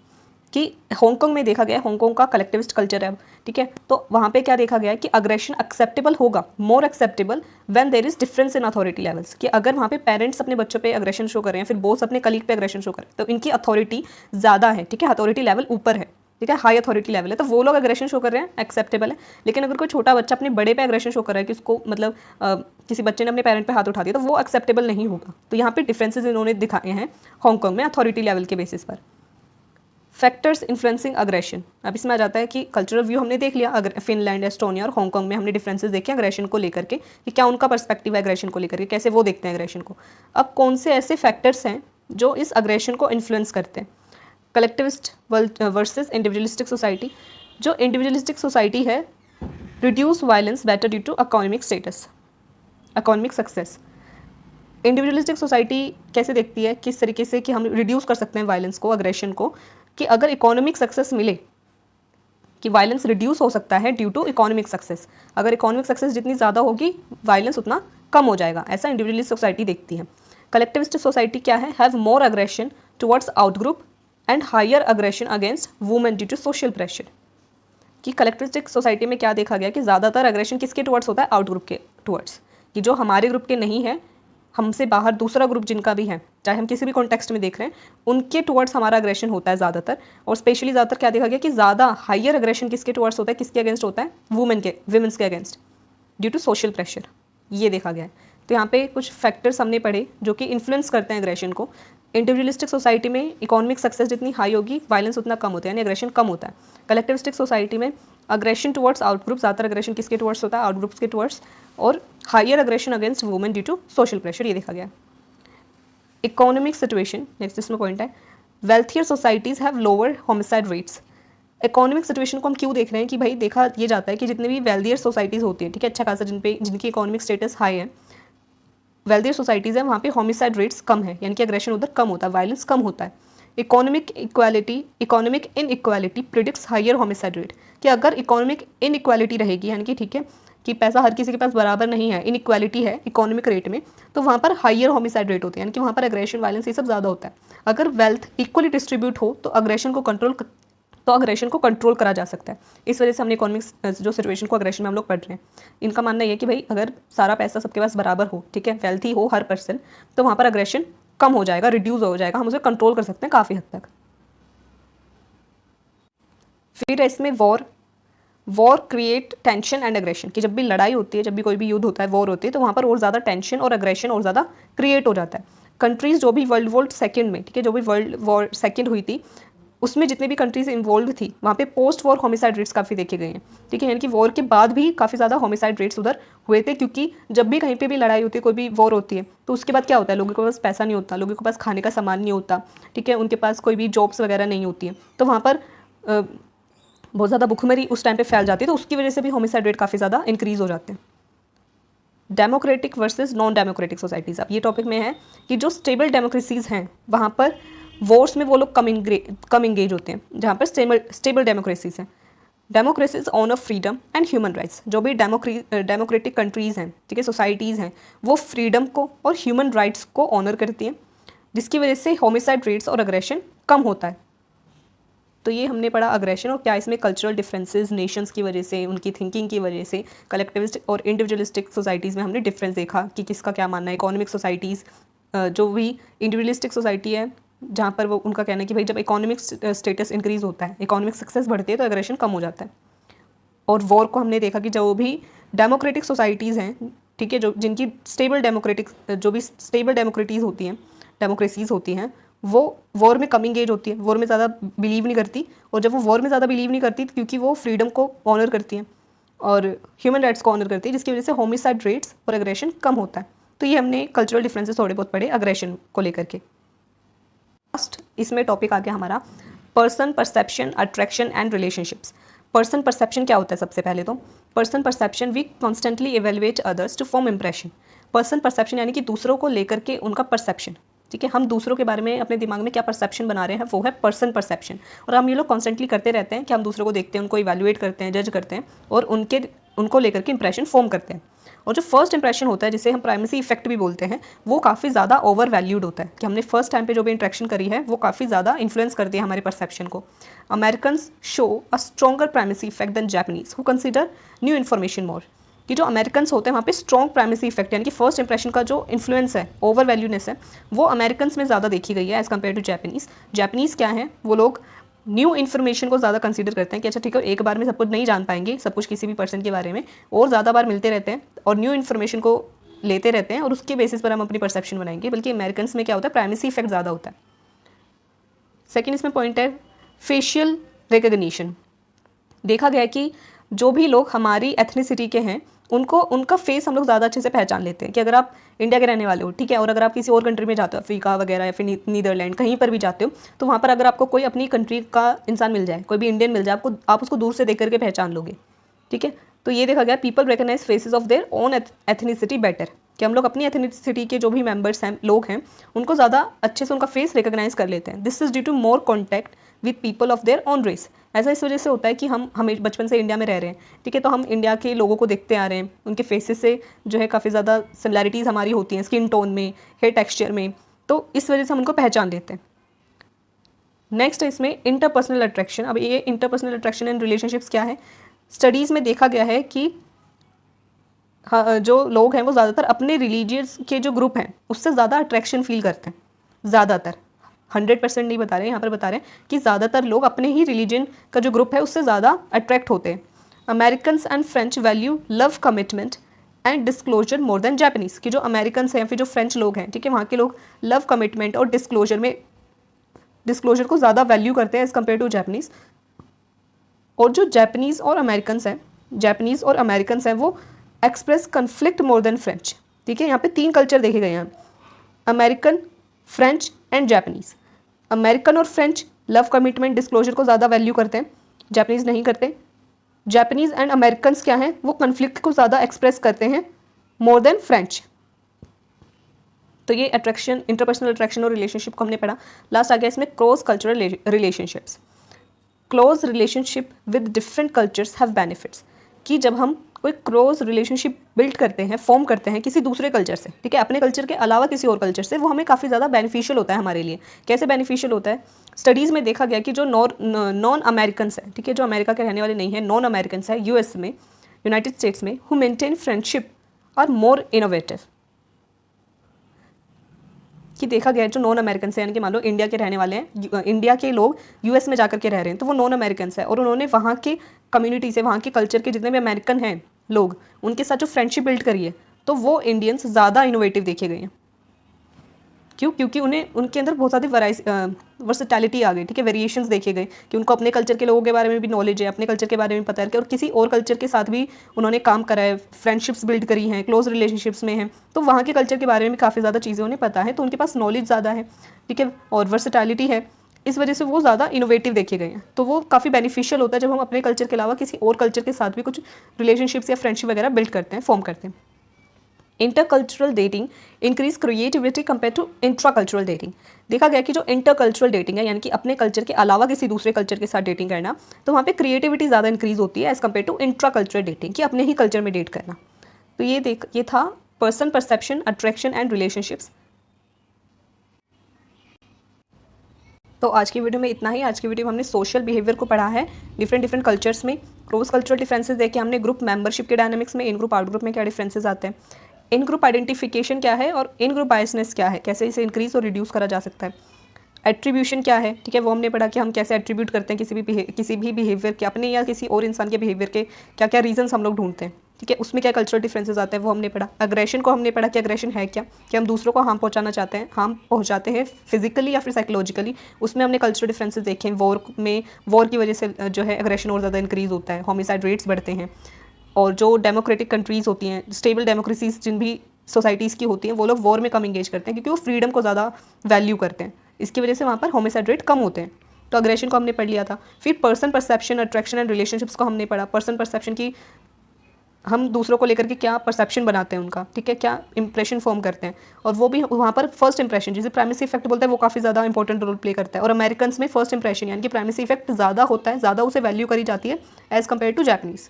कि हांगकांग में देखा गया है, हांगकांग का कलेक्टिविस्ट कल्चर है, ठीक है, तो वहाँ पे क्या देखा गया है कि अग्रेशन एक्सेप्टेबल होगा, more acceptable when there is difference in authority levels, कि अगर वहाँ पे पेरेंट्स अपने बच्चों पे अग्रेशन शो कर रहे हैं, फिर बॉस अपने कलीग पे अग्रेशन शो कर रहे हैं, तो इनकी अथॉरिटी ज़्यादा है, ठीक है, अथॉरिटी लेवल ऊपर है, ठीक है, हाई अथॉरिटी लेवल है, तो वो लोग अग्रेशन शो कर रहे हैं, एक्सेप्टेबल है। लेकिन अगर कोई छोटा बच्चा अपने बड़े पे अग्रेशन शो कर रहा है कि उसको मतलब किसी बच्चे ने अपने पेरेंट पे हाथ उठा दिया, तो वो एक्सेप्टेबल नहीं होगा। तो यहाँ पे डिफरेंसेस इन्होंने दिखाए हैं हांगकांग में अथॉरिटी लेवल के बेसिस पर। फैक्टर्स इन्फ्लुएंसिंग अग्रेशन, अब इसमें आ जाता है कि कल्चरल व्यू हमने देख लिया, अगर फिनलैंड, एस्टोनिया और हांगकांग में हमने डिफरेंसेस देखे अग्रेशन को लेकर के, कि क्या उनका पर्सपेक्टिव है अग्रेशन को लेकर के, कैसे वो देखते हैं अग्रेशन को। अब कौन से ऐसे फैक्टर्स हैं जो इस अग्रेशन को इन्फ्लुएंस करते हैं, कलेक्टिविस्ट वर्सेस इंडिविजुअलिस्टिक सोसाइटी। जो इंडिविजुअलिस्टिक सोसाइटी है, reduce violence better due to economic status, economic success. Individualistic society कैसे देखती है, किस तरीके से कि हम रिड्यूस कर सकते हैं वायलेंस को, अग्रेशन को, कि अगर इकोनॉमिक सक्सेस मिले, कि वायलेंस रिड्यूस हो सकता है ड्यू टू इकोनॉमिक सक्सेस, अगर इकोनॉमिक सक्सेस जितनी ज़्यादा होगी वायलेंस उतना कम हो जाएगा, ऐसा इंडिविजुअलिस्ट सोसाइटी देखती है। कलेक्टिविस्ट सोसाइटी क्या है, have more aggression towards out group and higher aggression against women due to social pressure, कि कलेक्टिविस्टिक सोसाइटी में क्या देखा गया कि ज़्यादातर अग्रेशन किसके टुवर्ड्स होता है, आउट ग्रुप के टुवर्ड्स, कि जो हमारे ग्रुप के नहीं है, हमसे बाहर दूसरा ग्रुप जिनका भी है, चाहे हम किसी भी कॉन्टेक्स्ट में देख रहे हैं, उनके टुवर्ड्स हमारा अग्रेशन होता है ज़्यादातर। और स्पेशली ज़्यादातर क्या देखा गया कि ज़्यादा हायर अग्रेशन किसके टुवर्ड्स होता है, किसके अगेंस्ट होता है, वुमेन्स के against due to social pressure, ये देखा गया है। तो यहाँ पे कुछ फैक्टर्स हमने पढ़े जो कि इन्फ्लुएंस करते हैं अग्रेशन को। इंडिविजुअलिस्टिक सोसाइटी में इकोनॉमिक सक्सेस जितनी हाई होगी वायलेंस उतना कम होता है, यानी अग्रेशन कम होता है। कलेक्टिविस्टिक सोसाइटी में अग्रेशन टुवर्ड्स आउट ग्रुप, ज़्यादातर अग्रेशन किसके टुवर्ड्स होता है, आउट ग्रुप्स के टुवर्ड्स, और higher aggression against women due to social pressure, ये देखा गया। इकोनॉमिक सिचुएशन, नेक्स्ट इसमें पॉइंट है, wealthier societies have lower homicide rates. Economic situation को हम क्यों देख रहे हैं कि भाई देखा ये जाता है कि जितनी भी वेल्थियर सोसाइटीज़ होती है, ठीक है, अच्छा खासा जिनकी इकोनॉमिक स्टेटस हाई है, वेल्थियर सोसाइटीज़ है, वहाँ पे होमिसाइड रेट्स कम है, यानी कि अग्रेशन उधर कम होता है, वायलेंस कम होता है। Economic inequality predicts higher homicide rate, कि अगर इकोनॉमिक इनइक्वालिटी रहेगी, यानी कि ठीक है कि पैसा हर किसी के पास बराबर नहीं है, इनइक्वालिटी है इकोनॉमिक रेट में, तो वहाँ पर हायर होमिसाइड रेट होते हैं, यानी कि वहाँ पर अग्रेशन, वायलेंस ये सब ज़्यादा होता है। अगर वेल्थ इक्वली डिस्ट्रीब्यूट हो तो अग्रेशन को कंट्रोल करा जा सकता है। इस वजह से हमने इकोनॉमिक जो सिचुएशन को अग्रेशन में हम लोग पढ़ रहे हैं, इनका मानना ये है कि भाई अगर सारा पैसा सबके पास बराबर हो, ठीक है, वेल्थी हो हर पर्सन, तो वहाँ पर अग्रेशन कम हो जाएगा, रिड्यूस हो जाएगा, हम उसे कंट्रोल कर सकते हैं काफ़ी हद तक। फिर इसमें war create tension and aggression, कि जब भी लड़ाई होती है, जब भी कोई भी युद्ध होता है, वॉर होती है, तो वहाँ पर और ज़्यादा टेंशन और अग्रेशन और ज़्यादा क्रिएट हो जाता है। कंट्रीज़ जो भी वर्ल्ड वॉर सेकेंड में, ठीक है, जो भी वर्ल्ड वॉर सेकेंड हुई थी, उसमें जितने भी कंट्रीज इन्वॉल्व थी वहाँ पे पोस्ट वॉर होमिसाइड रेट्स काफ़ी देखे गए हैं, ठीक है। यानी कि वॉर के बाद भी काफ़ी ज़्यादा होमिसाइड रेट्स उधर हुए थे, क्योंकि जब भी कहीं पे भी लड़ाई होती है, कोई भी वॉर होती है, तो उसके बाद क्या होता है, लोगों के पास पैसा नहीं होता, लोगों के पास खाने का सामान नहीं होता, ठीक है, उनके पास कोई भी जॉब्स वगैरह नहीं होती है, तो वहाँ पर बहुत ज़्यादा भुखमरी उस टाइम पे फैल जाती है, तो उसकी वजह से भी होमिसाइड रेट काफ़ी ज़्यादा इंक्रीज़ हो जाते हैं। Democratic versus non democratic societies, अब ये टॉपिक में है कि जो स्टेबल डेमोक्रेसीज़ हैं वहाँ पर वॉर्स में वो लोग कम इंगेज होते हैं, जहाँ पर स्टेबल डेमोक्रेसीज़ हैं। Democracies on off freedom and human rights, जो भी डेमोक्रेटिक कंट्रीज़ हैं, ठीक है, सोसाइटीज़ हैं, वो फ्रीडम को और ह्यूमन राइट्स को ऑनर करती हैं, जिसकी वजह से होमिसाइड रेट्स और अग्रेशन कम होता है। तो ये हमने पढ़ा अग्रेशन, और क्या इसमें कल्चरल डिफरेंसेस नेशंस की वजह से, उनकी थिंकिंग की वजह से, कलेक्टिविस्ट और इंडिविजुअलिस्टिक सोसाइटीज़ में हमने डिफरेंस देखा कि किसका क्या मानना है। इकोनॉमिक सोसाइटीज़, जो भी इंडिविजुअलिस्टिक सोसाइटी है, जहाँ पर वो उनका कहना है कि भाई जब इकोनॉमिक स्टेटस इंक्रीज़ होता है, इकोनॉमिक सक्सेस बढ़ती है, तो अग्रेशन कम हो जाता है। और वॉर को हमने देखा कि जो भी डेमोक्रेटिक सोसाइटीज़ हैं, ठीक है, जो जिनकी जो भी स्टेबल डेमोक्रेसीज़ होती हैं, वो वॉर में कम इंगेज होती है, वॉर में ज़्यादा बिलीव नहीं करती, और जब वो वॉर में ज़्यादा बिलीव नहीं करती क्योंकि वो फ्रीडम को ऑनर करती हैं और ह्यूमन राइट्स को ऑनर करती है, जिसकी वजह से होमिसाइड रेट्स और अग्रेशन कम होता है। तो ये हमने कल्चरल डिफरेंसेस थोड़े बहुत पढ़े अग्रेशन को लेकर के। लास्ट इसमें टॉपिक आ गया हमारा person perception, attraction and relationships. Person perception क्या होता है? सबसे पहले तो person perception, we constantly evaluate others to form impression. Person perception यानी कि दूसरों को लेकर के उनका परसेप्शन, ठीक है, हम दूसरों के बारे में अपने दिमाग में क्या परसेप्शन बना रहे हैं, वो है पर्सन परसेप्शन। और हम ये लोग कॉन्स्टेंटली करते रहते हैं कि हम दूसरों को देखते हैं, उनको इवेलुएट करते हैं, जज करते हैं, और उनको लेकर के इंप्रेशन फॉर्म करते हैं। और जो फर्स्ट इंप्रेशन होता है, जिसे हम प्राइमेसी इफेक्ट भी बोलते हैं, वो काफ़ी ज़्यादा ओवर वैल्यूड होता है कि हमने फर्स्ट टाइम पे जो भी इंट्रैक्शन करी है वो काफ़ी ज़्यादा इन्फ्लुएंस करती है हमारे परसेप्शन को। Americans show a stronger primacy effect than Japanese who consider new information more. कि जो अमेरिकन्स होते हैं वहाँ पे स्ट्रॉन्ग प्राइमेसी इफेक्ट यानी कि फर्स्ट इंप्रेशन का जो इन्फ्लुएंस है, ओवर वैल्यूनेस है, वो अमेरिकन्स में ज़्यादा देखी गई है as compare to Japanese. Japanese क्या है, वो लोग न्यू इन्फॉर्मेशन को ज़्यादा कंसीडर करते हैं कि अच्छा ठीक है, एक बार में सब कुछ नहीं जान पाएंगे, सब कुछ किसी भी पर्सन के बारे में, और ज़्यादा बार मिलते रहते हैं और न्यू इन्फॉर्मेशन को लेते रहते हैं, और उसके बेसिस पर हम अपनी परसेप्शन बनाएंगे। बल्कि अमेरिकन्स में क्या होता है, प्राइमेसी इफेक्ट ज़्यादा होता है। सेकेंड इसमें पॉइंट है फेशियल रिकग्निशन। देखा गया कि जो भी लोग हमारी एथनिसिटी के हैं, उनका फेस हम लोग ज़्यादा अच्छे से पहचान लेते हैं। कि अगर आप इंडिया के रहने वाले हो, ठीक है, और अगर आप किसी और कंट्री में जाते हो, अफ्रीका वगैरह या फिर नीदरलैंड, कहीं पर भी जाते हो, तो वहाँ पर अगर आपको कोई अपनी कंट्री का इंसान मिल जाए, कोई भी इंडियन मिल जाए, आप उसको दूर से देख करके पहचान लोगे, ठीक है। तो ये देखा गया people recognize faces of their own ethnicity better, कि हम लोग अपनी एथनिसिटी के जो भी मेंबर्स हैं, लोग हैं, उनको ज़्यादा अच्छे से उनका फेस रिकग्नाइज कर लेते हैं। This is due to more contact with people of their own race. ऐसा इस वजह से होता है कि हम बचपन से इंडिया में रह रहे हैं, ठीक है, तो हम इंडिया के लोगों को देखते आ रहे हैं, उनके फेसेस से जो है काफ़ी ज़्यादा सिमिलैरिटीज़ हमारी होती हैं, स्किन टोन में, हेयर टेक्सचर में, तो इस वजह से हम उनको पहचान लेते हैं। नेक्स्ट है इसमें इंटरपर्सनल अट्रैक्शन। अब ये इंटरपर्सनल अट्रैक्शन एंड रिलेशनशिप्स क्या है? स्टडीज़ में देखा गया है कि हाँ, जो लोग हैं वो ज़्यादातर अपने रिलीजियस के जो ग्रुप हैं उससे ज़्यादा अट्रैक्शन फील करते हैं। ज़्यादातर 100% नहीं बता रहे हैं, यहाँ पर बता रहे हैं कि ज़्यादातर लोग अपने ही रिलीजन का जो ग्रुप है उससे ज़्यादा अट्रैक्ट होते हैं। Americans and French value love commitment and disclosure more than Japanese. कि जो अमेरिकन्स हैं, फिर जो फ्रेंच लोग हैं, ठीक है, वहाँ के लोग लव कमिटमेंट और डिस्क्लोजर को ज़्यादा वैल्यू करते हैं एज़ कम्पेयर टू जापानीज़। और जो जापानीज़ और अमेरिकन्स हैं वो express conflict more than French. ठीक है, यहाँ पे 3 कल्चर देखे गए हैं, American, French and Japanese. American और फ्रेंच लव कमिटमेंट डिस्क्लोजर को ज़्यादा वैल्यू करते हैं, जापानीज़ नहीं करते। जापानीज़ एंड अमेरिकन्स क्या हैं, वो कन्फ्लिक्ट को ज़्यादा एक्सप्रेस करते हैं मोर देन फ्रेंच। तो ये अट्रैक्शन, इंटरपर्सनल अट्रैक्शन और रिलेशनशिप को हमने पढ़ा। लास्ट आ गया इसमें cross cultural relationships. Close relationship with different cultures have benefits. कि जब हम कोई क्लोज रिलेशनशिप बिल्ड करते हैं, फॉर्म करते हैं किसी दूसरे कल्चर से, ठीक है, अपने कल्चर के अलावा किसी और कल्चर से, वो हमें काफ़ी ज़्यादा बेनिफिशियल होता है हमारे लिए। कैसे बेनिफिशियल होता है? स्टडीज़ में देखा गया कि जो नॉन अमेरिकन्स हैं, ठीक है, जो अमेरिका के रहने वाले नहीं हैं, नॉन अमेरिकन्स हैं यूएस में, यूनाइटेड स्टेट्स में, who maintain friendship are more innovative. कि देखा गया है जो नॉन अमेरिकन्स हैं, यानी कि मान लो इंडिया के रहने वाले हैं, इंडिया के लोग यूएस में जाकर के रह रहे हैं, तो वो नॉन अमेरिकन्स हैं और उन्होंने वहाँ के कम्युनिटी से, वहाँ के कल्चर के जितने भी अमेरिकन हैं लोग, उनके साथ जो फ्रेंडशिप बिल्ड करी है, तो वो इंडियंस ज़्यादा इनोवेटिव देखे गए हैं। क्यों? क्योंकि उन्हें उनके अंदर बहुत ज़्यादा वर्सेटैलिटी आ गई, ठीक है, वेरिएशंस देखे गए कि उनको अपने कल्चर के लोगों के बारे में भी नॉलेज है, अपने कल्चर के बारे में पता है कि और किसी और कल्चर के साथ भी उन्होंने काम करा है, फ्रेंडशिप्स बिल्ड करी हैं, क्लोज रिलेशनशिप्स में हैं, तो वहाँ के कल्चर के बारे में काफ़ी ज़्यादा चीज़ें उन्हें पता है, तो उनके पास नॉलेज ज़्यादा है, ठीक है, और वर्सेटैलिटी है। इस वजह से वो ज़्यादा इनोवेटिव देखे गए हैं। तो वो काफ़ी बेनिफिशियल होता है जब हम अपने कल्चर के अलावा किसी और कल्चर के साथ भी कुछ रिलेशनशिप्स या फ्रेंडशिप वगैरह बिल्ड करते हैं, फॉर्म करते हैं। Intercultural dating increase creativity compare to intracultural dating. देखा गया कि जो इंटरकल्चरल डेटिंग है, यानी कि अपने कल्चर के अलावा किसी दूसरे कल्चर के साथ डेटिंग करना, तो वहाँ पे क्रिएटिविटी ज़्यादा इंक्रीज होती है as compare to intracultural dating, कि अपने ही कल्चर में डेट करना। तो ये था person perception, attraction and relationships. तो आज की वीडियो में इतना ही। आज की वीडियो में हमने सोशल बिहेवियर को पढ़ा है डिफरेंट कल्चर्स में, क्रॉस कल्चरल डिफरेंसेस देखे हमने, ग्रुप मेंबरशिप के डायनामिक्स में इन ग्रुप आउट ग्रुप में क्या डिफरेंसेस आते हैं, इन ग्रुप आइडेंटिफिकेशन क्या है और इन ग्रुप बायसनेस क्या है, कैसे इसे इंक्रीज और रिड्यूस करा जा सकता है, एट्रीब्यूशन क्या है, ठीक है, वो हमने पढ़ा कि हम कैसे एट्रीब्यूट करते हैं किसी भी बिहेवियर के, अपने या किसी और इंसान के बिहेवियर के क्या क्या रीजंस हम लोग ढूंढते हैं, ठीक है, उसमें क्या कल्चरल डिफरेंसेस आते हैं वो हमने पढ़ा। अग्रेशन को हमने पढ़ा कि अग्रेशन है क्या, कि हम दूसरों को हार्म पहुंचाना चाहते हैं, हार्म पहुंचाते हैं फिजिकली या फिर साइकोलॉजिकली, उसमें हमने कल्चरल डिफरेंसेस देखे हैं। वॉर की वजह से जो है अग्रेशन और ज़्यादा इंक्रीज होता है, होमिसाइड रेट्स बढ़ते हैं, और जो डेमोक्रेटिक कंट्रीज़ होती हैं, स्टेबल डेमोक्रेसीज जिन भी सोसाइटीज़ की होती हैं, वो लोग वॉर में कम इंगेज करते हैं क्योंकि वो फ्रीडम को ज़्यादा वैल्यू करते हैं, इसकी वजह से वहाँ पर होमिसाइड रेट कम होते हैं। तो अग्रेशन को हमने पढ़ लिया था। फिर person perception, attraction and relationships को हमने पढ़ा। पर्सन परसेप्शन की हम दूसरों को लेकर के क्या परसेप्शन बनाते हैं उनका, ठीक है, क्या इंप्रेशन फॉर्म करते हैं, और वो भी वहाँ पर फर्स्ट इंप्रेशन जिसे प्राइमेसी इफेक्ट बोलते हैं वो काफ़ी ज़्यादा इंपॉर्टेंट रोल प्ले करता है। और अमेरिकन में फर्स्ट इंप्रेशन यानी कि प्राइमेसी इफेक्ट ज़्यादा होता है, ज़्यादा उसे वैल्यू करी जाती है एज़ कम्पेयर टू जैपनीज़,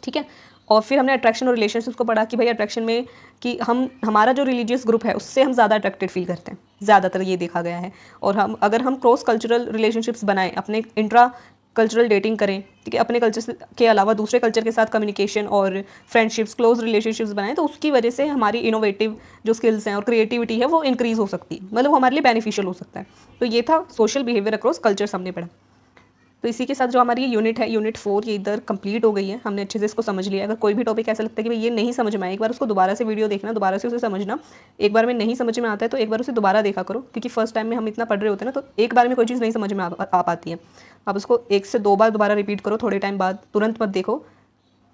ठीक है। और फिर हमने अट्रैक्शन और रिलेशनशिप्स को पढ़ा कि भाई अट्रैक्शन में कि हमारा जो रिलीजियस ग्रुप है उससे हम ज़्यादा अट्रैक्टेड फील करते हैं, ज़्यादातर ये देखा गया है। और अगर हम क्रॉस कल्चरल रिलेशनशिप्स बनाएं, अपने इंट्रा कल्चरल डेटिंग करें, ठीक है, अपने कल्चर के अलावा दूसरे कल्चर के साथ कम्युनिकेशन और फ्रेंडशिप्स, क्लोज रिलेशनशिप्स बनाएं, तो उसकी वजह से हमारी इनोवेटिव जो स्किल्स हैं और क्रिएटिविटी है वो इंक्रीज़ हो सकती है, मतलब वो हमारे लिए बेनिफिशियल हो सकता है। तो ये था सोशल बिहेवियर अक्रॉस कल्चर्स हमने पढ़ा। तो इसी के साथ जो हमारी ये यूनिट है, यूनिट 4, ये इधर कंप्लीट हो गई है। हमने अच्छे से इसको समझ लिया। अगर कोई भी टॉपिक ऐसा लगता है कि भाई ये नहीं समझ में आया, एक बार उसको दोबारा से वीडियो देखना, दोबारा से उसे समझना। एक बार में नहीं समझ में आता है तो एक बार उसे दोबारा देखा करो, क्योंकि फर्स्ट टाइम में हम इतना पढ़ रहे होते हैं ना, तो एक बार में कोई चीज़ नहीं समझ में आ पाती है। आप उसको 1 से 2 बार दोबारा रिपीट करो, थोड़े टाइम बाद, तुरंत मत देखो,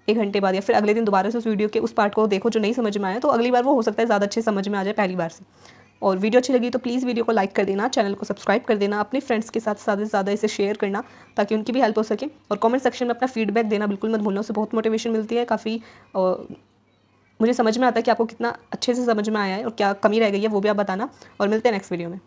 1 घंटे बाद या फिर अगले दिन दोबारा से उस वीडियो के उस पार्ट को देखो जो नहीं समझ में आया, तो अगली बार वो हो सकता है ज़्यादा अच्छे समझ में आ जाए पहली बार से। और वीडियो अच्छी लगी तो प्लीज़ वीडियो को लाइक कर देना, चैनल को सब्सक्राइब कर देना, अपने फ्रेंड्स के साथ ज़्यादा से ज़्यादा इसे शेयर करना ताकि उनकी भी हेल्प हो सके। और कमेंट सेक्शन में अपना फीडबैक देना बिल्कुल मत भूलना, उससे बहुत मोटिवेशन मिलती है। काफ़ी मुझे समझ में आता है कि आपको कितना अच्छे से समझ में आया है और क्या कमी रह गई है वो भी आप बताना। और मिलते हैं नेक्स्ट वीडियो में।